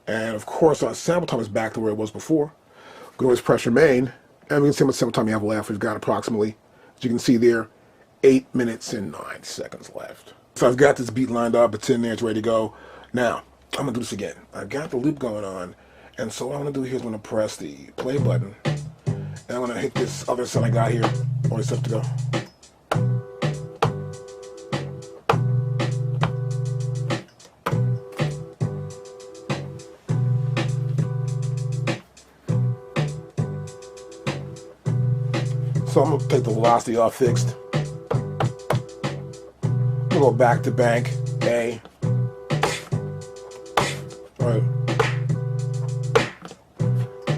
And of course, our sample time is back to where it was before. We can always press remain, and we can see how much sample time you have left. We've got approximately, as you can see there, 8 minutes and 9 seconds left. So I've got this beat lined up, it's in there, it's ready to go. Now, I'm gonna do this again. I've got the loop going on, and so what I'm gonna do here is I'm gonna press the play button, and I'm gonna hit this other sound I got here, all this stuff to go. So I'm gonna take the velocity off fixed. I'm gonna go back to bank A. All right.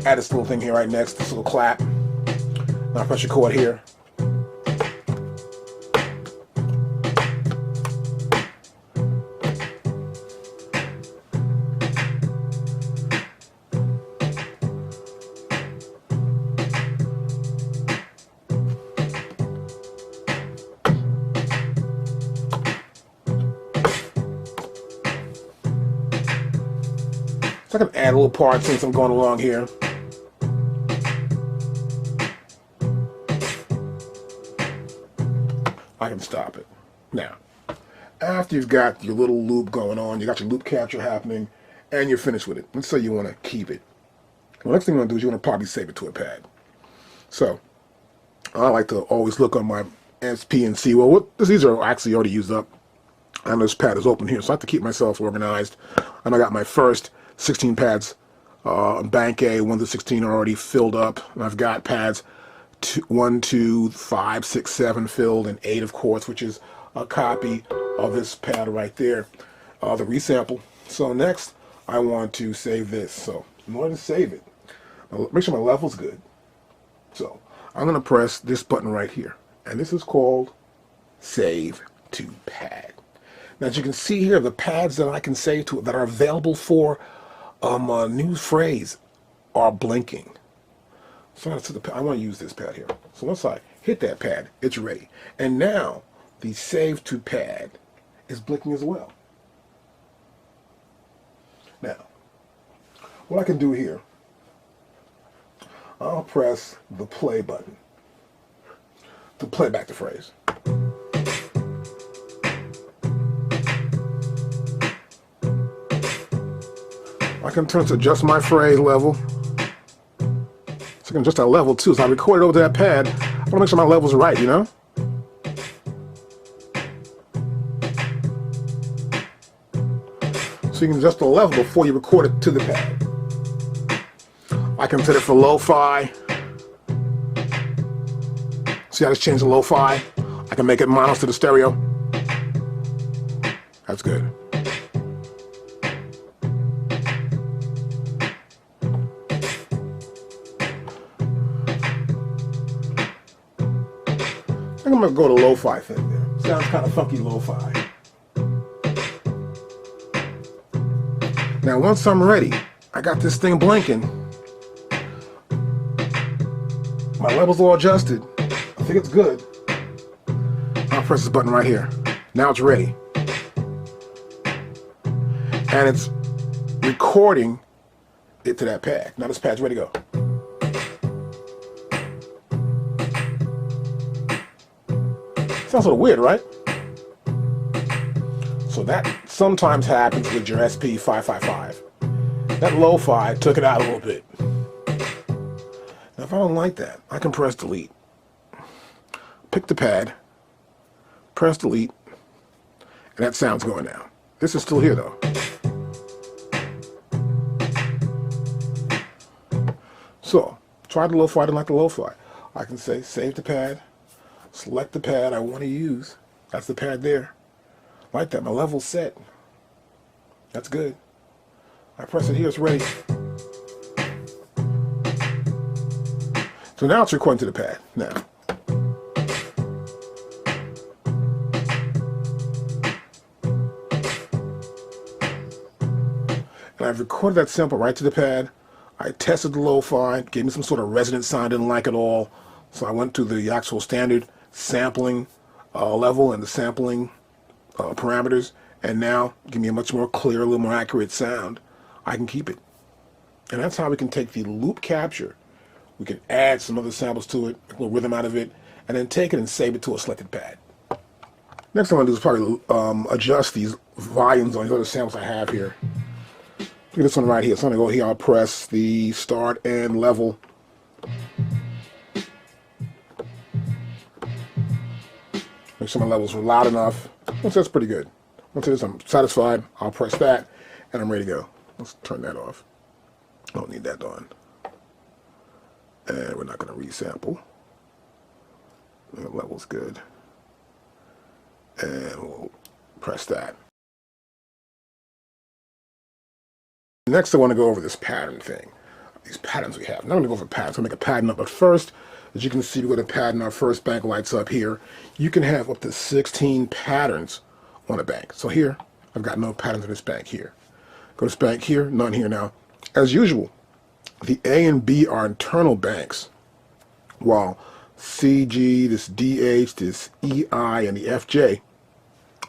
Add this little thing here right next, this little clap. Now press record here. So I can add a little part since I'm going along here. I can stop it. Now, after you've got your little loop going on, you got your loop capture happening, and you're finished with it. Let's say you want to keep it. The next thing you want to do is you want to probably save it to a pad. So, I like to always look on my SP and see, well, these are actually already used up. And this pad is open here, so I have to keep myself organized. And I got my first 16 pads, bank A, 1 to 16 are already filled up. And I've got pads 1, 2, 5, 6, 7 filled, and 8, of course, which is a copy of this pad right there, the resample. So next, I want to save this. So in order to save it, make sure my level's good. So I'm going to press this button right here, and this is called Save to Pad. Now, as you can see here, the pads that I can save to that are available for a new phrase are blinking. So I want to use this pad here. So once I hit that pad, it's ready. And now the save to pad is blinking as well. Now, what I can do here, I'll press the play button to play back the phrase. I can turn to adjust my phrase level. So I can adjust that level too. So I record it over to that pad. I want to make sure my level's right, you know? So you can adjust the level before you record it to the pad. I can set it for lo-fi. See how I just changed the lo-fi? I can make it mono to the stereo. That's good. I'm going to go to lo-fi thing there. Sounds kind of funky lo-fi. Now once I'm ready, I got this thing blinking. My level's all adjusted. I think it's good. I'll press this button right here. Now it's ready. And it's recording it to that pad. Now this pad's ready to go. Sounds a little weird, right? So that sometimes happens with your SP555. That lo-fi took it out a little bit. Now if I don't like that, I can press delete. Pick the pad, press delete, and that sound's going down. This is still here though. So, try the lo-fi, didn't like the lo-fi. I can say save the pad. Select the pad I want to use. That's the pad there. Like that, my level's set. That's good. I press it here, it's ready. So now it's recording to the pad. Now. And I've recorded that sample right to the pad. I tested the lo-fi, gave me some sort of resonant sound, didn't like it all. So I went to the actual standard sampling level and the sampling parameters, and now give me a much more clear, a little more accurate sound, I can keep it. And that's how we can take the loop capture. We can add some other samples to it, a little rhythm out of it, and then take it and save it to a selected pad. Next thing I'm going to do is probably adjust these volumes on the other samples I have here. Look at this one right here. So I'm going to go here, I'll press the start and level. Make sure my levels are loud enough. Once that's pretty good. Once it is, I'm satisfied, I'll press that, and I'm ready to go. Let's turn that off. I don't need that on. And we're not going to resample. The level's good. And we'll press that. Next, I want to go over this pattern thing. These patterns we have. I'm not going to go over patterns. I'm going to make a pattern up. But first, as you can see, we go to pattern. Our first bank lights up here. You can have up to 16 patterns on a bank. So here, I've got no patterns in this bank here. Go to this bank here, none here now. As usual, the A and B are internal banks, while CG, this DH, this EI, and the FJ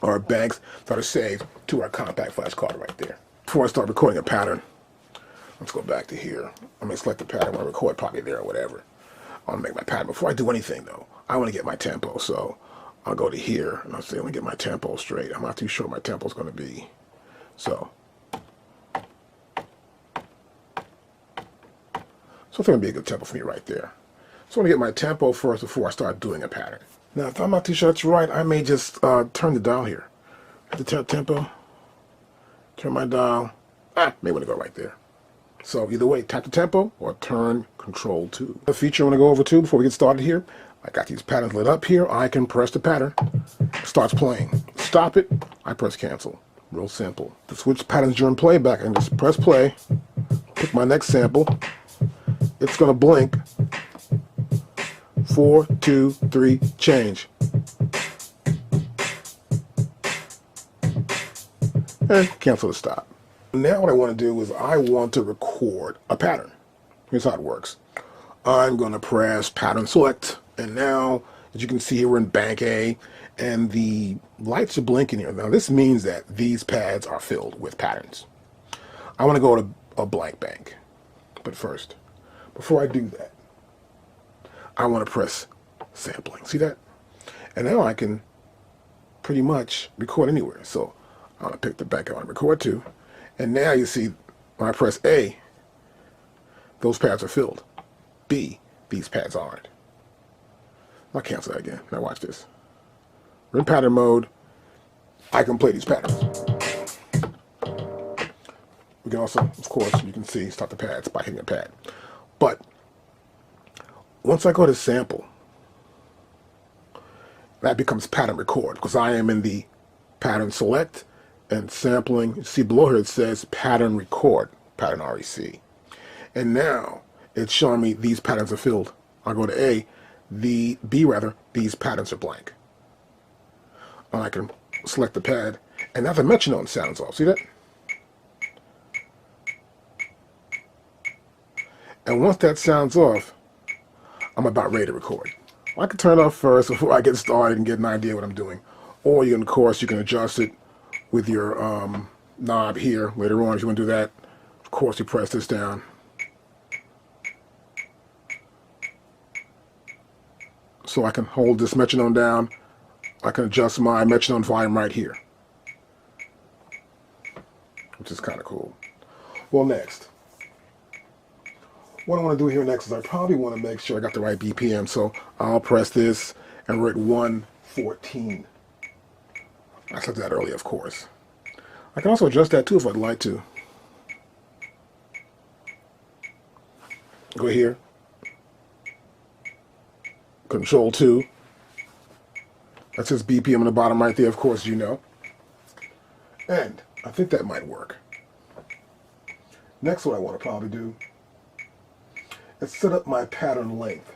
are banks that are saved to our compact flash card right there. Before I start recording a pattern, let's go back to here. I'm going to select the pattern. I want to record probably there or whatever. I want to make my pattern. Before I do anything, though, I want to get my tempo. So I'll go to here, and I'll say, let me get my tempo straight. I'm not too sure what my tempo is going to be. So I think it'll be a good tempo for me right there. So I want to get my tempo first before I start doing a pattern. Now, if I'm not too sure that's right, I may just turn the dial here. Hit the tempo, turn my dial. May want to go right there. So either way, tap the tempo or turn Control 2. The feature I want to go over to before we get started here, I got these patterns lit up here. I can press the pattern. It starts playing. Stop it, I press cancel. Real simple. To switch patterns during playback, I can just press play, pick my next sample. It's going to blink. 4, 2, 3, change. And cancel the stop. Now what I want to do is I want to record a pattern. Here's how it works. I'm going to press pattern select, and now as you can see here we're in bank A and the lights are blinking here. Now this means that these pads are filled with patterns. I want to go to a blank bank, but first, before I do that, I want to press sampling. See that? And now I can pretty much record anywhere. So I want to pick the bank I want to record to. And now you see when I press A, those pads are filled. B, these pads aren't. I'll cancel that again. Now watch this. We're in pattern mode. I can play these patterns. We can also, of course, you can see, start the pads by hitting a pad. But once I go to sample, that becomes pattern record because I am in the pattern select and sampling. You see below here it says pattern record, pattern REC. And now it's showing me these patterns are filled. I'll go to A, the B rather, these patterns are blank. And I can select the pad, and now the metronome sounds off. See that? And once that sounds off, I'm about ready to record. I can turn it off first before I get started and get an idea what I'm doing. Or you can, of course, you can adjust it with your knob here later on if you want to do that. Of course, you press this down. So I can hold this metronome down. I can adjust my metronome volume right here, which is kind of cool. Well, next, what I want to do here next is I probably want to make sure I got the right BPM. So I'll press this and we're at 114. I selected that earlier, of course. I can also adjust that too if I'd like to. Go here. Control 2. That says BPM on the bottom right there, of course, you know. And I think that might work. Next, what I want to probably do is set up my pattern length.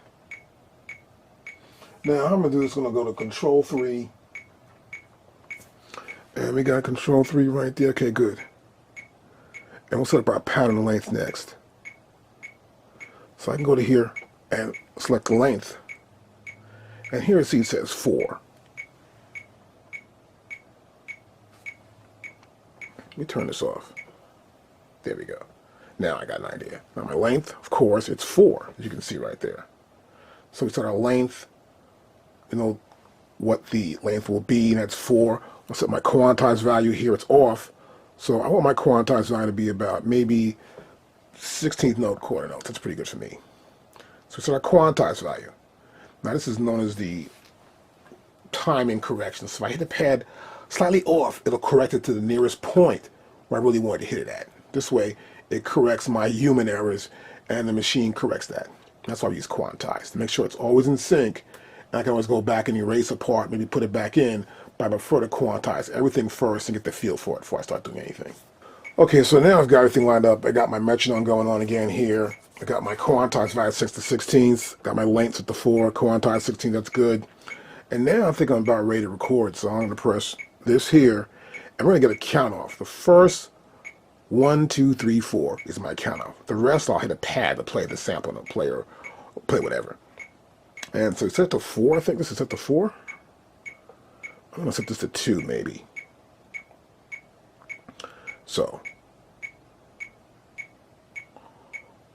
Now, how I'm going to do this, I'm going to go to Control 3. And we got Control 3 right there. Okay, good. And we'll set up our pattern length next. So I can go to here and select the length. And here it says 4. Let me turn this off. There we go. Now I got an idea. Now my length, of course, it's 4, as you can see right there. So we set our length, you know, what the length will be, and that's 4. I'll set my quantized value here, it's off. So I want my quantized value to be about maybe 16th note, quarter notes. That's pretty good for me. So we set our quantized value. Now this is known as the timing correction. So if I hit the pad slightly off, it'll correct it to the nearest point where I really wanted to hit it at. This way, it corrects my human errors, and the machine corrects that. That's why we use quantize, to make sure it's always in sync. And I can always go back and erase a part, maybe put it back in, but I prefer to quantize everything first and get the feel for it before I start doing anything. Okay, so now I've got everything lined up. I got my metronome going on again here. I got my quantized value 6 to 16ths. Got my lengths at the 4, quantized 16, that's good. And now I think I'm about ready to record, so I'm going to press this here, and we're going to get a count off. The first 1, 2, 3, 4 is my count off. The rest I'll hit a pad to play the sample and play or play whatever. And so it's set to 4, I think this is set to 4. I'm going to set this to 2 maybe. So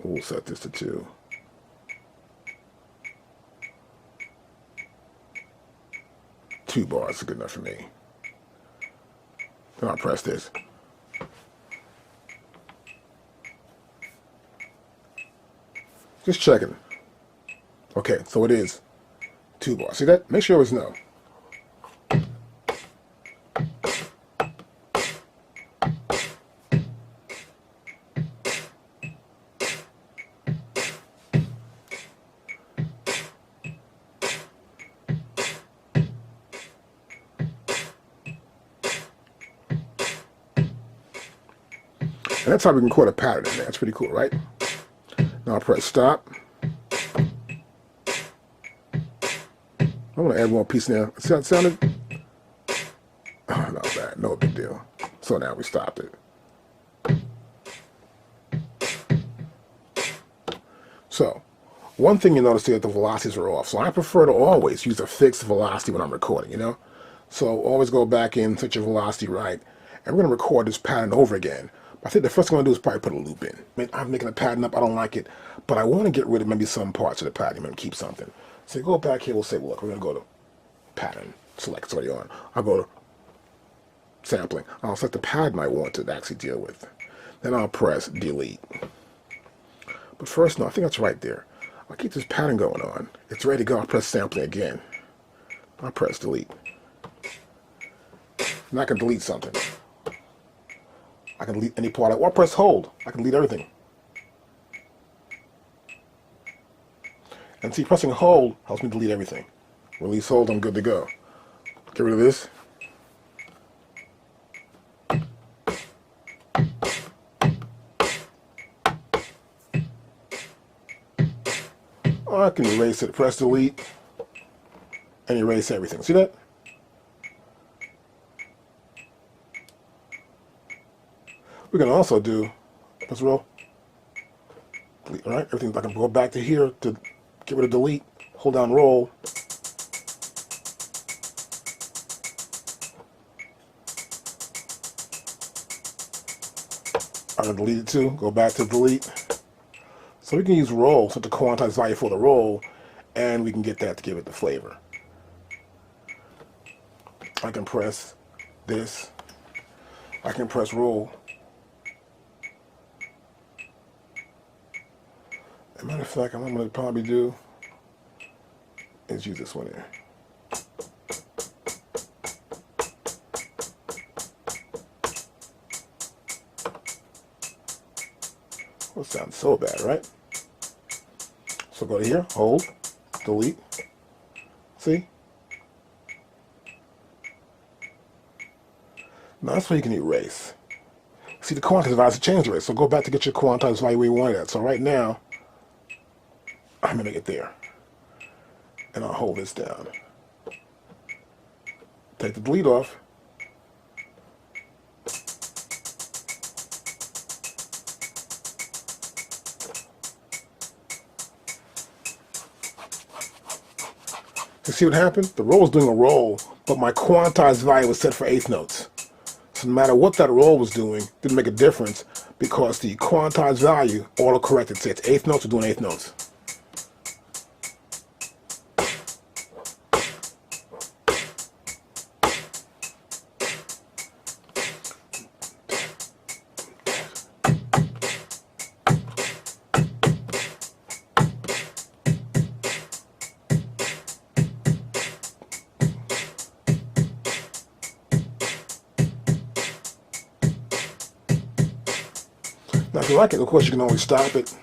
we'll set this to 2. Two bars is good enough for me. Then I'll press this. Just checking. Okay, so it is 2 bars. See that? Make sure it's no. And that's how we can record a pattern in there. That's pretty cool, right? Now I'll press stop. I want to add one piece in there. See how it sounded? Oh, not bad. No big deal. So now we stopped it. So, one thing you notice here, the velocities are off. So I prefer to always use a fixed velocity when I'm recording, you know? So always go back in, set your velocity right. And we're going to record this pattern over again. I think the first thing I'm going to do is probably put a loop in. I mean, I'm making a pattern up, I don't like it, but I want to get rid of maybe some parts of the pattern and keep something. So go back here, we'll say, well, look, we're going to go to pattern, select, it's already on. I'll go to sampling. I'll select the pattern I want to actually deal with. Then I'll press delete. But first, no, I think that's right there. I'll keep this pattern going on. It's ready to go. I'll press sampling again. I'll press delete. And I can delete something. I can delete any part, or press hold. I can delete everything. And see, pressing hold helps me delete everything. Release hold, I'm good to go. Get rid of this. Or I can erase it, press delete, and erase everything. See that? We can also do, let's roll, delete, all right? Everything, I can go back to here to get rid of delete, hold down roll. I'm gonna delete it too, go back to delete. So we can use roll, set the quantized value for the roll, and we can get that to give it the flavor. I can press this, I can press roll. As a matter of fact, what I'm going to probably do is use this one here. Well, it sounds so bad, right? So go to here, hold, delete. See? Now that's where you can erase. See, the quantized value changed already, so go back to get your quantized value where you want it at. So right now, I'm going to get there. And I'll hold this down. Take the delete off. You see what happened? The roll is doing a roll, but my quantized value was set for eighth notes. So no matter what that roll was doing, didn't make a difference because the quantized value auto-corrected. Say it's eighth notes, we're doing eighth notes. Now, if you like it, of course, you can always stop it,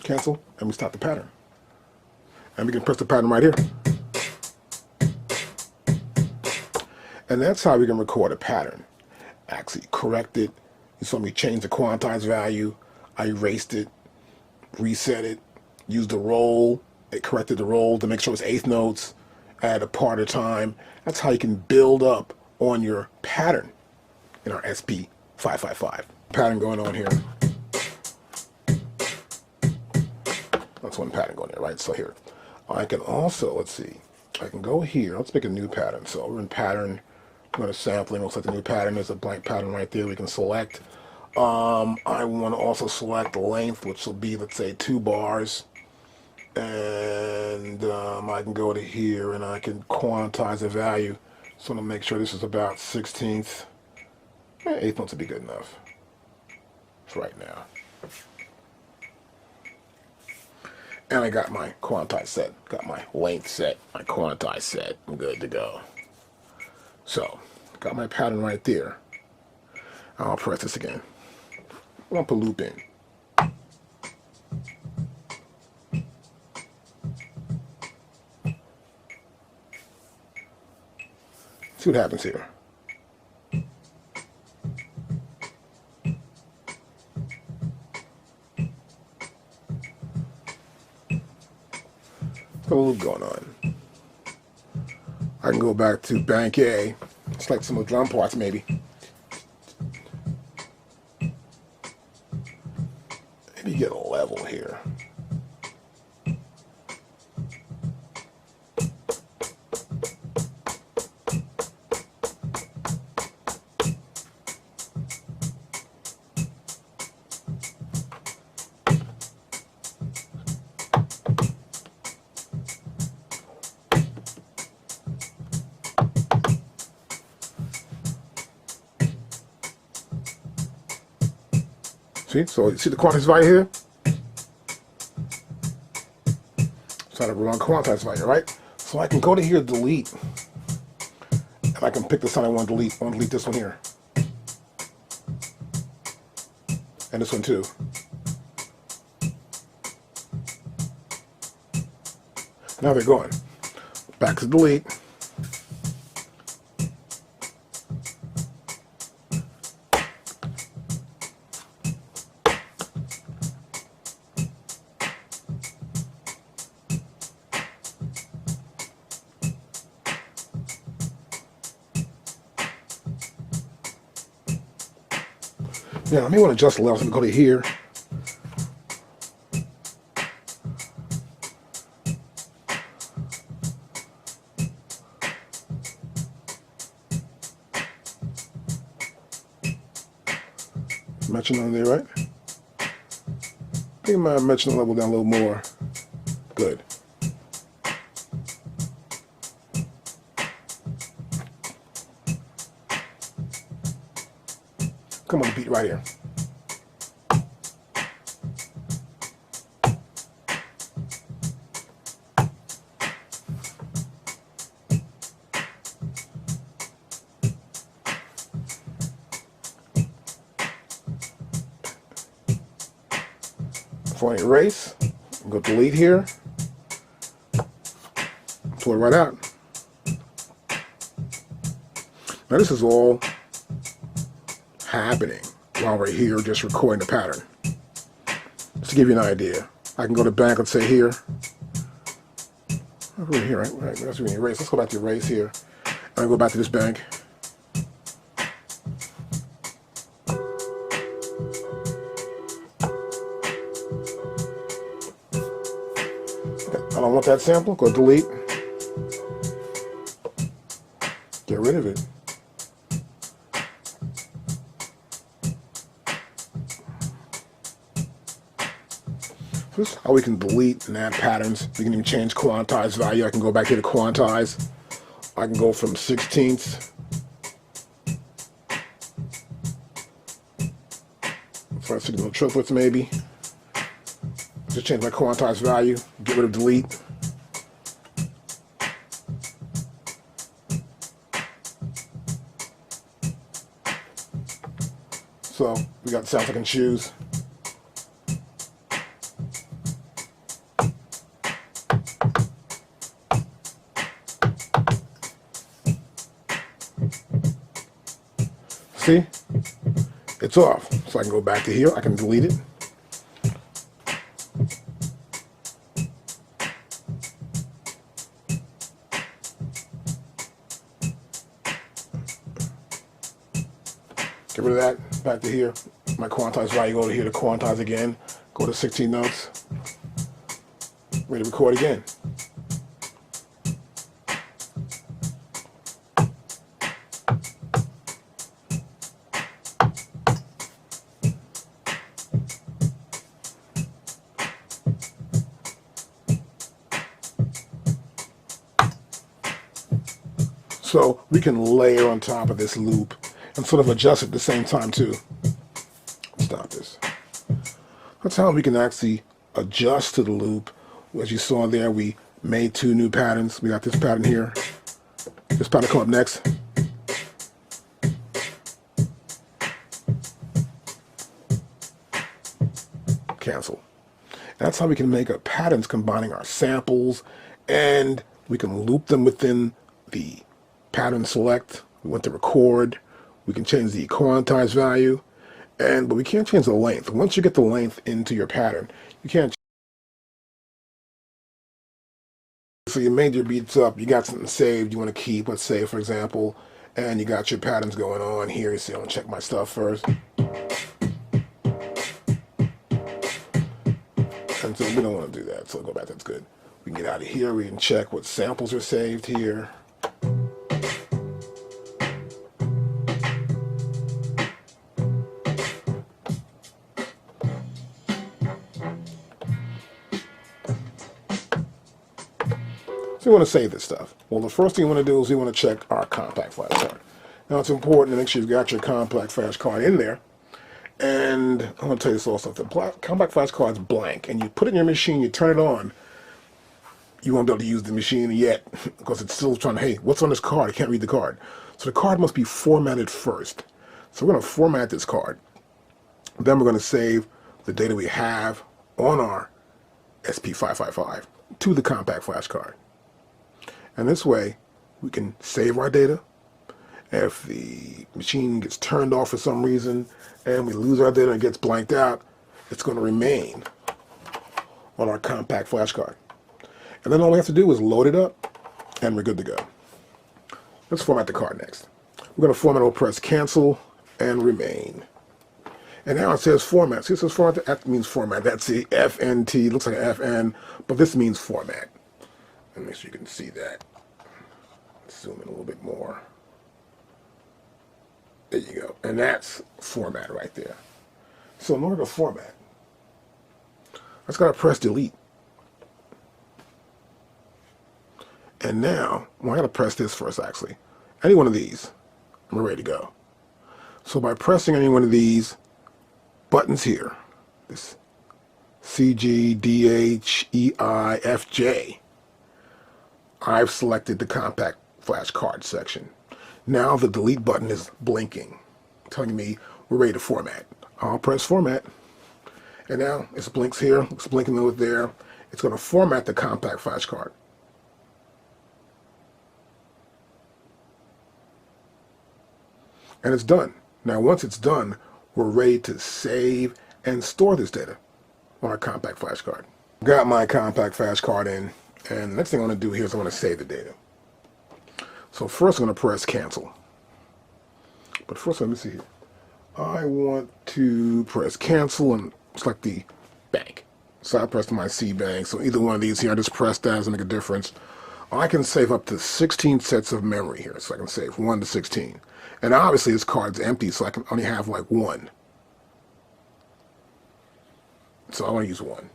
cancel, and we stop the pattern. And we can press the pattern right here. And that's how we can record a pattern. Actually correct it. You saw me change the quantized value. I erased it, reset it, used the roll. It corrected the roll to make sure it's eighth notes at a part of time. That's how you can build up on your pattern in our SP555. Pattern going on here. That's one pattern going there, right? So here, I can also, let's see, I can go here. Let's make a new pattern. So we're in pattern. I'm going to sampling. Looks like the new pattern. There's a blank pattern right there we can select. I want to also select the length, which will be, let's say, 2 bars. And I can go to here and I can quantize the value. So I'm going to make sure this is about 16th. Eighth notes would be good enough for right now. And I got my quantize set, got my length set, my quantize set. I'm good to go. So, got my pattern right there. I'll press this again. I'm going to put loop in. See what happens here. Got a loop going on. I can go back to bank A, select some of the drum parts maybe. Maybe get a level here. See, so you see the quantized value here? So I have wrong quantized value, right? So I can go to here, delete, and I can pick the sign I want to delete. I want to delete this one here. And this one too. Now they're going. Back to delete. Now, I may want to adjust the levels. Let me go to here. Matching on there, right? I think I might matching the level down a little more. Good. Come on, beat right here. Before I erase, go delete here. Pull it right out. Now this is all happening while we're here just recording the pattern. Just to give you an idea, I can go to bank, let's say here. We're here, right? That's when you erase. Let's go back to erase here. And I go back to this bank. I don't want that sample. Go delete. Get rid of it. So this is how we can delete and add patterns. We can even change quantize value. I can go back here to quantize. I can go from 16ths. For signal triplets maybe. Just change my quantize value. Get rid of delete. So we got sounds I can choose. See? It's off. So I can go back to here. I can delete it. Get rid of that. Back to here. My quantize value. Go to here to quantize again. Go to 16 notes. Ready to record again. So we can layer on top of this loop and sort of adjust it at the same time too. Stop this. That's how we can actually adjust to the loop. As you saw there, we made 2 new patterns. We got this pattern here. This pattern come up next. Cancel. That's how we can make patterns combining our samples, and we can loop them within the pattern select. We want to record. We can change the quantize value, but we can't change the length. Once you get the length into your pattern, you can't. So you made your beats up, you got something saved you want to keep, let's say for example, and you got your patterns going on here. So I'm gonna check my stuff first. And so we don't want to do that, so go back, that's good. We can get out of here, we can check what samples are saved here. So we want to save this stuff. Well, the first thing we want to do is we want to check our compact flash card. Now it's important to make sure you've got your compact flash card in there. And I'm going to tell you this also. If the compact flash card is blank and you put it in your machine, you turn it on, you won't be able to use the machine yet because it's still trying to, hey, what's on this card? I can't read the card. So the card must be formatted first. So we're going to format this card. Then we're going to save the data we have on our SP555 to the compact flash card. And this way, we can save our data. If the machine gets turned off for some reason and we lose our data and it gets blanked out, it's going to remain on our compact flash card. And then all we have to do is load it up and we're good to go. Let's format the card next. We're going to format, we'll press cancel and remain. And now it says format. See, it says format, that means format. That's the FNT, looks like an FN, but this means format. And make sure you can see that. Zoom in a little bit more. There you go. And that's format right there. So in order to format, I just got to press delete. And now, well, I got to press this first actually. Any one of these, and we're ready to go. So by pressing any one of these buttons here, this CG, DH, EI, FJ, I've selected the compact flash card section. Now the delete button is blinking, telling me we're ready to format. I'll press format, and now it blinks here, it's blinking over there. It's going to format the compact flash card. And it's done. Now once it's done, we're ready to save and store this data on our compact flash card. Got my compact flash card in, and the next thing I want to do here is I want to save the data. So first I'm going to press cancel. But first let me see here. I want to press cancel and select the bank. So I pressed my C bank. So either one of these here, I just pressed that, doesn't make a difference. I can save up to 16 sets of memory here. So I can save 1 to 16. And obviously this card's empty, so I can only have like 1. So I want to use 1.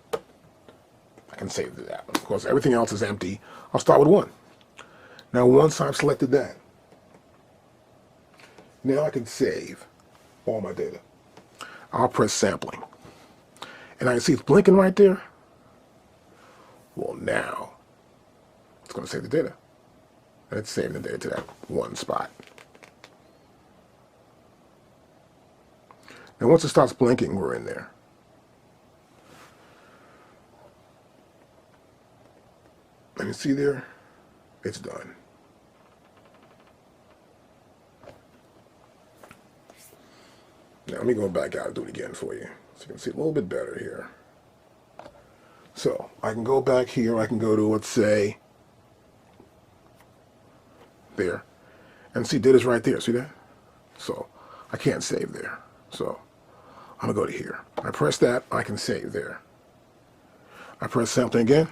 can save that. Of course, everything else is empty. I'll start with 1. Now, once I've selected that, now I can save all my data. I'll press sampling. And I can see it's blinking right there. Well, now it's going to save the data. And it's saving the data to that 1 spot. And once it starts blinking, we're in there. And you see there, it's done. Now let me go back out and do it again for you, so you can see a little bit better here. So I can go back here, I can go to, let's say, there, and see data's right there, see that? So I can't save there. So I'm gonna go to here. I press that, I can save there. I press sampling again,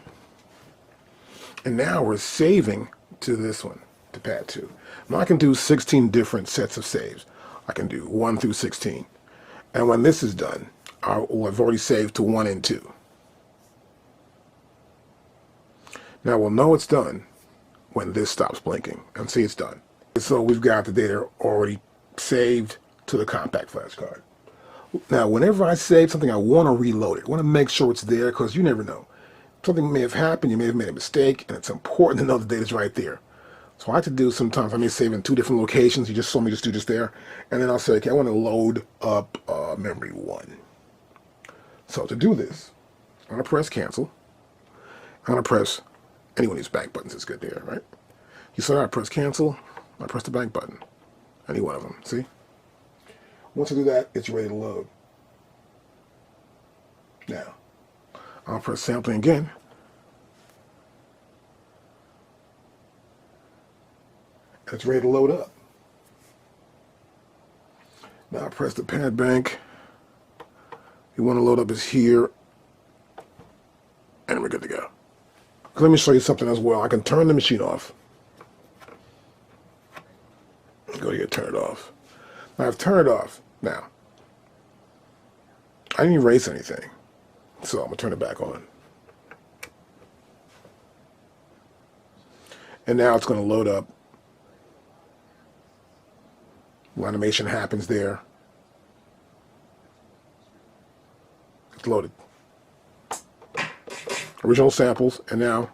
and now we're saving to this one, to pad 2. Now I can do 16 different sets of saves. I can do 1 through 16. And when this is done, I've already saved to 1 and 2. Now we'll know it's done when this stops blinking, and see it's done. So we've got the data already saved to the compact flash card. Now whenever I save something, I want to reload it. I want to make sure it's there, because you never know. Something may have happened, you may have made a mistake, and it's important to know the data's right there. So I like to do sometimes, I may save in 2 different locations. You just saw me just do this there. And then I'll say, okay, I want to load up memory 1. So to do this, I'm going to press cancel. I'm going to press any one of these back buttons is good there, right? You saw I press cancel, I press the back button. Any one of them, see? Once I do that, it's ready to load. Now, I'll press sampling again. It's ready to load up. Now I press the pad bank. You want to load up is here. And we're good to go. Let me show you something as well. I can turn the machine off. Go here, turn it off. Now I've turned it off. Now, I didn't erase anything. So I'm going to turn it back on. And now it's going to load up. Animation happens there. It's loaded. Original samples, and now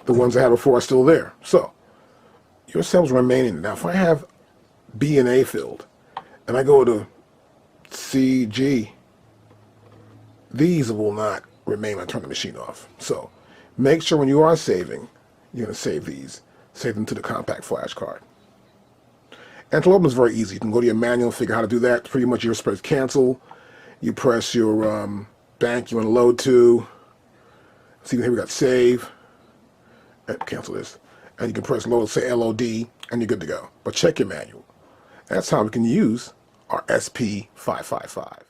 the ones I had before are still there. So your samples remain in. Now if I have B and A filled, and I go to C, G, these will not remain when I turn the machine off. So make sure when you are saving, you're going to save these. Save them to the compact flash card. And to load them is very easy. You can go to your manual and figure out how to do that. Pretty much you just press cancel. You press your bank you want to load to. See here we got save. And cancel this. And you can press load, say LOD, and you're good to go. But check your manual. That's how we can use our SP555.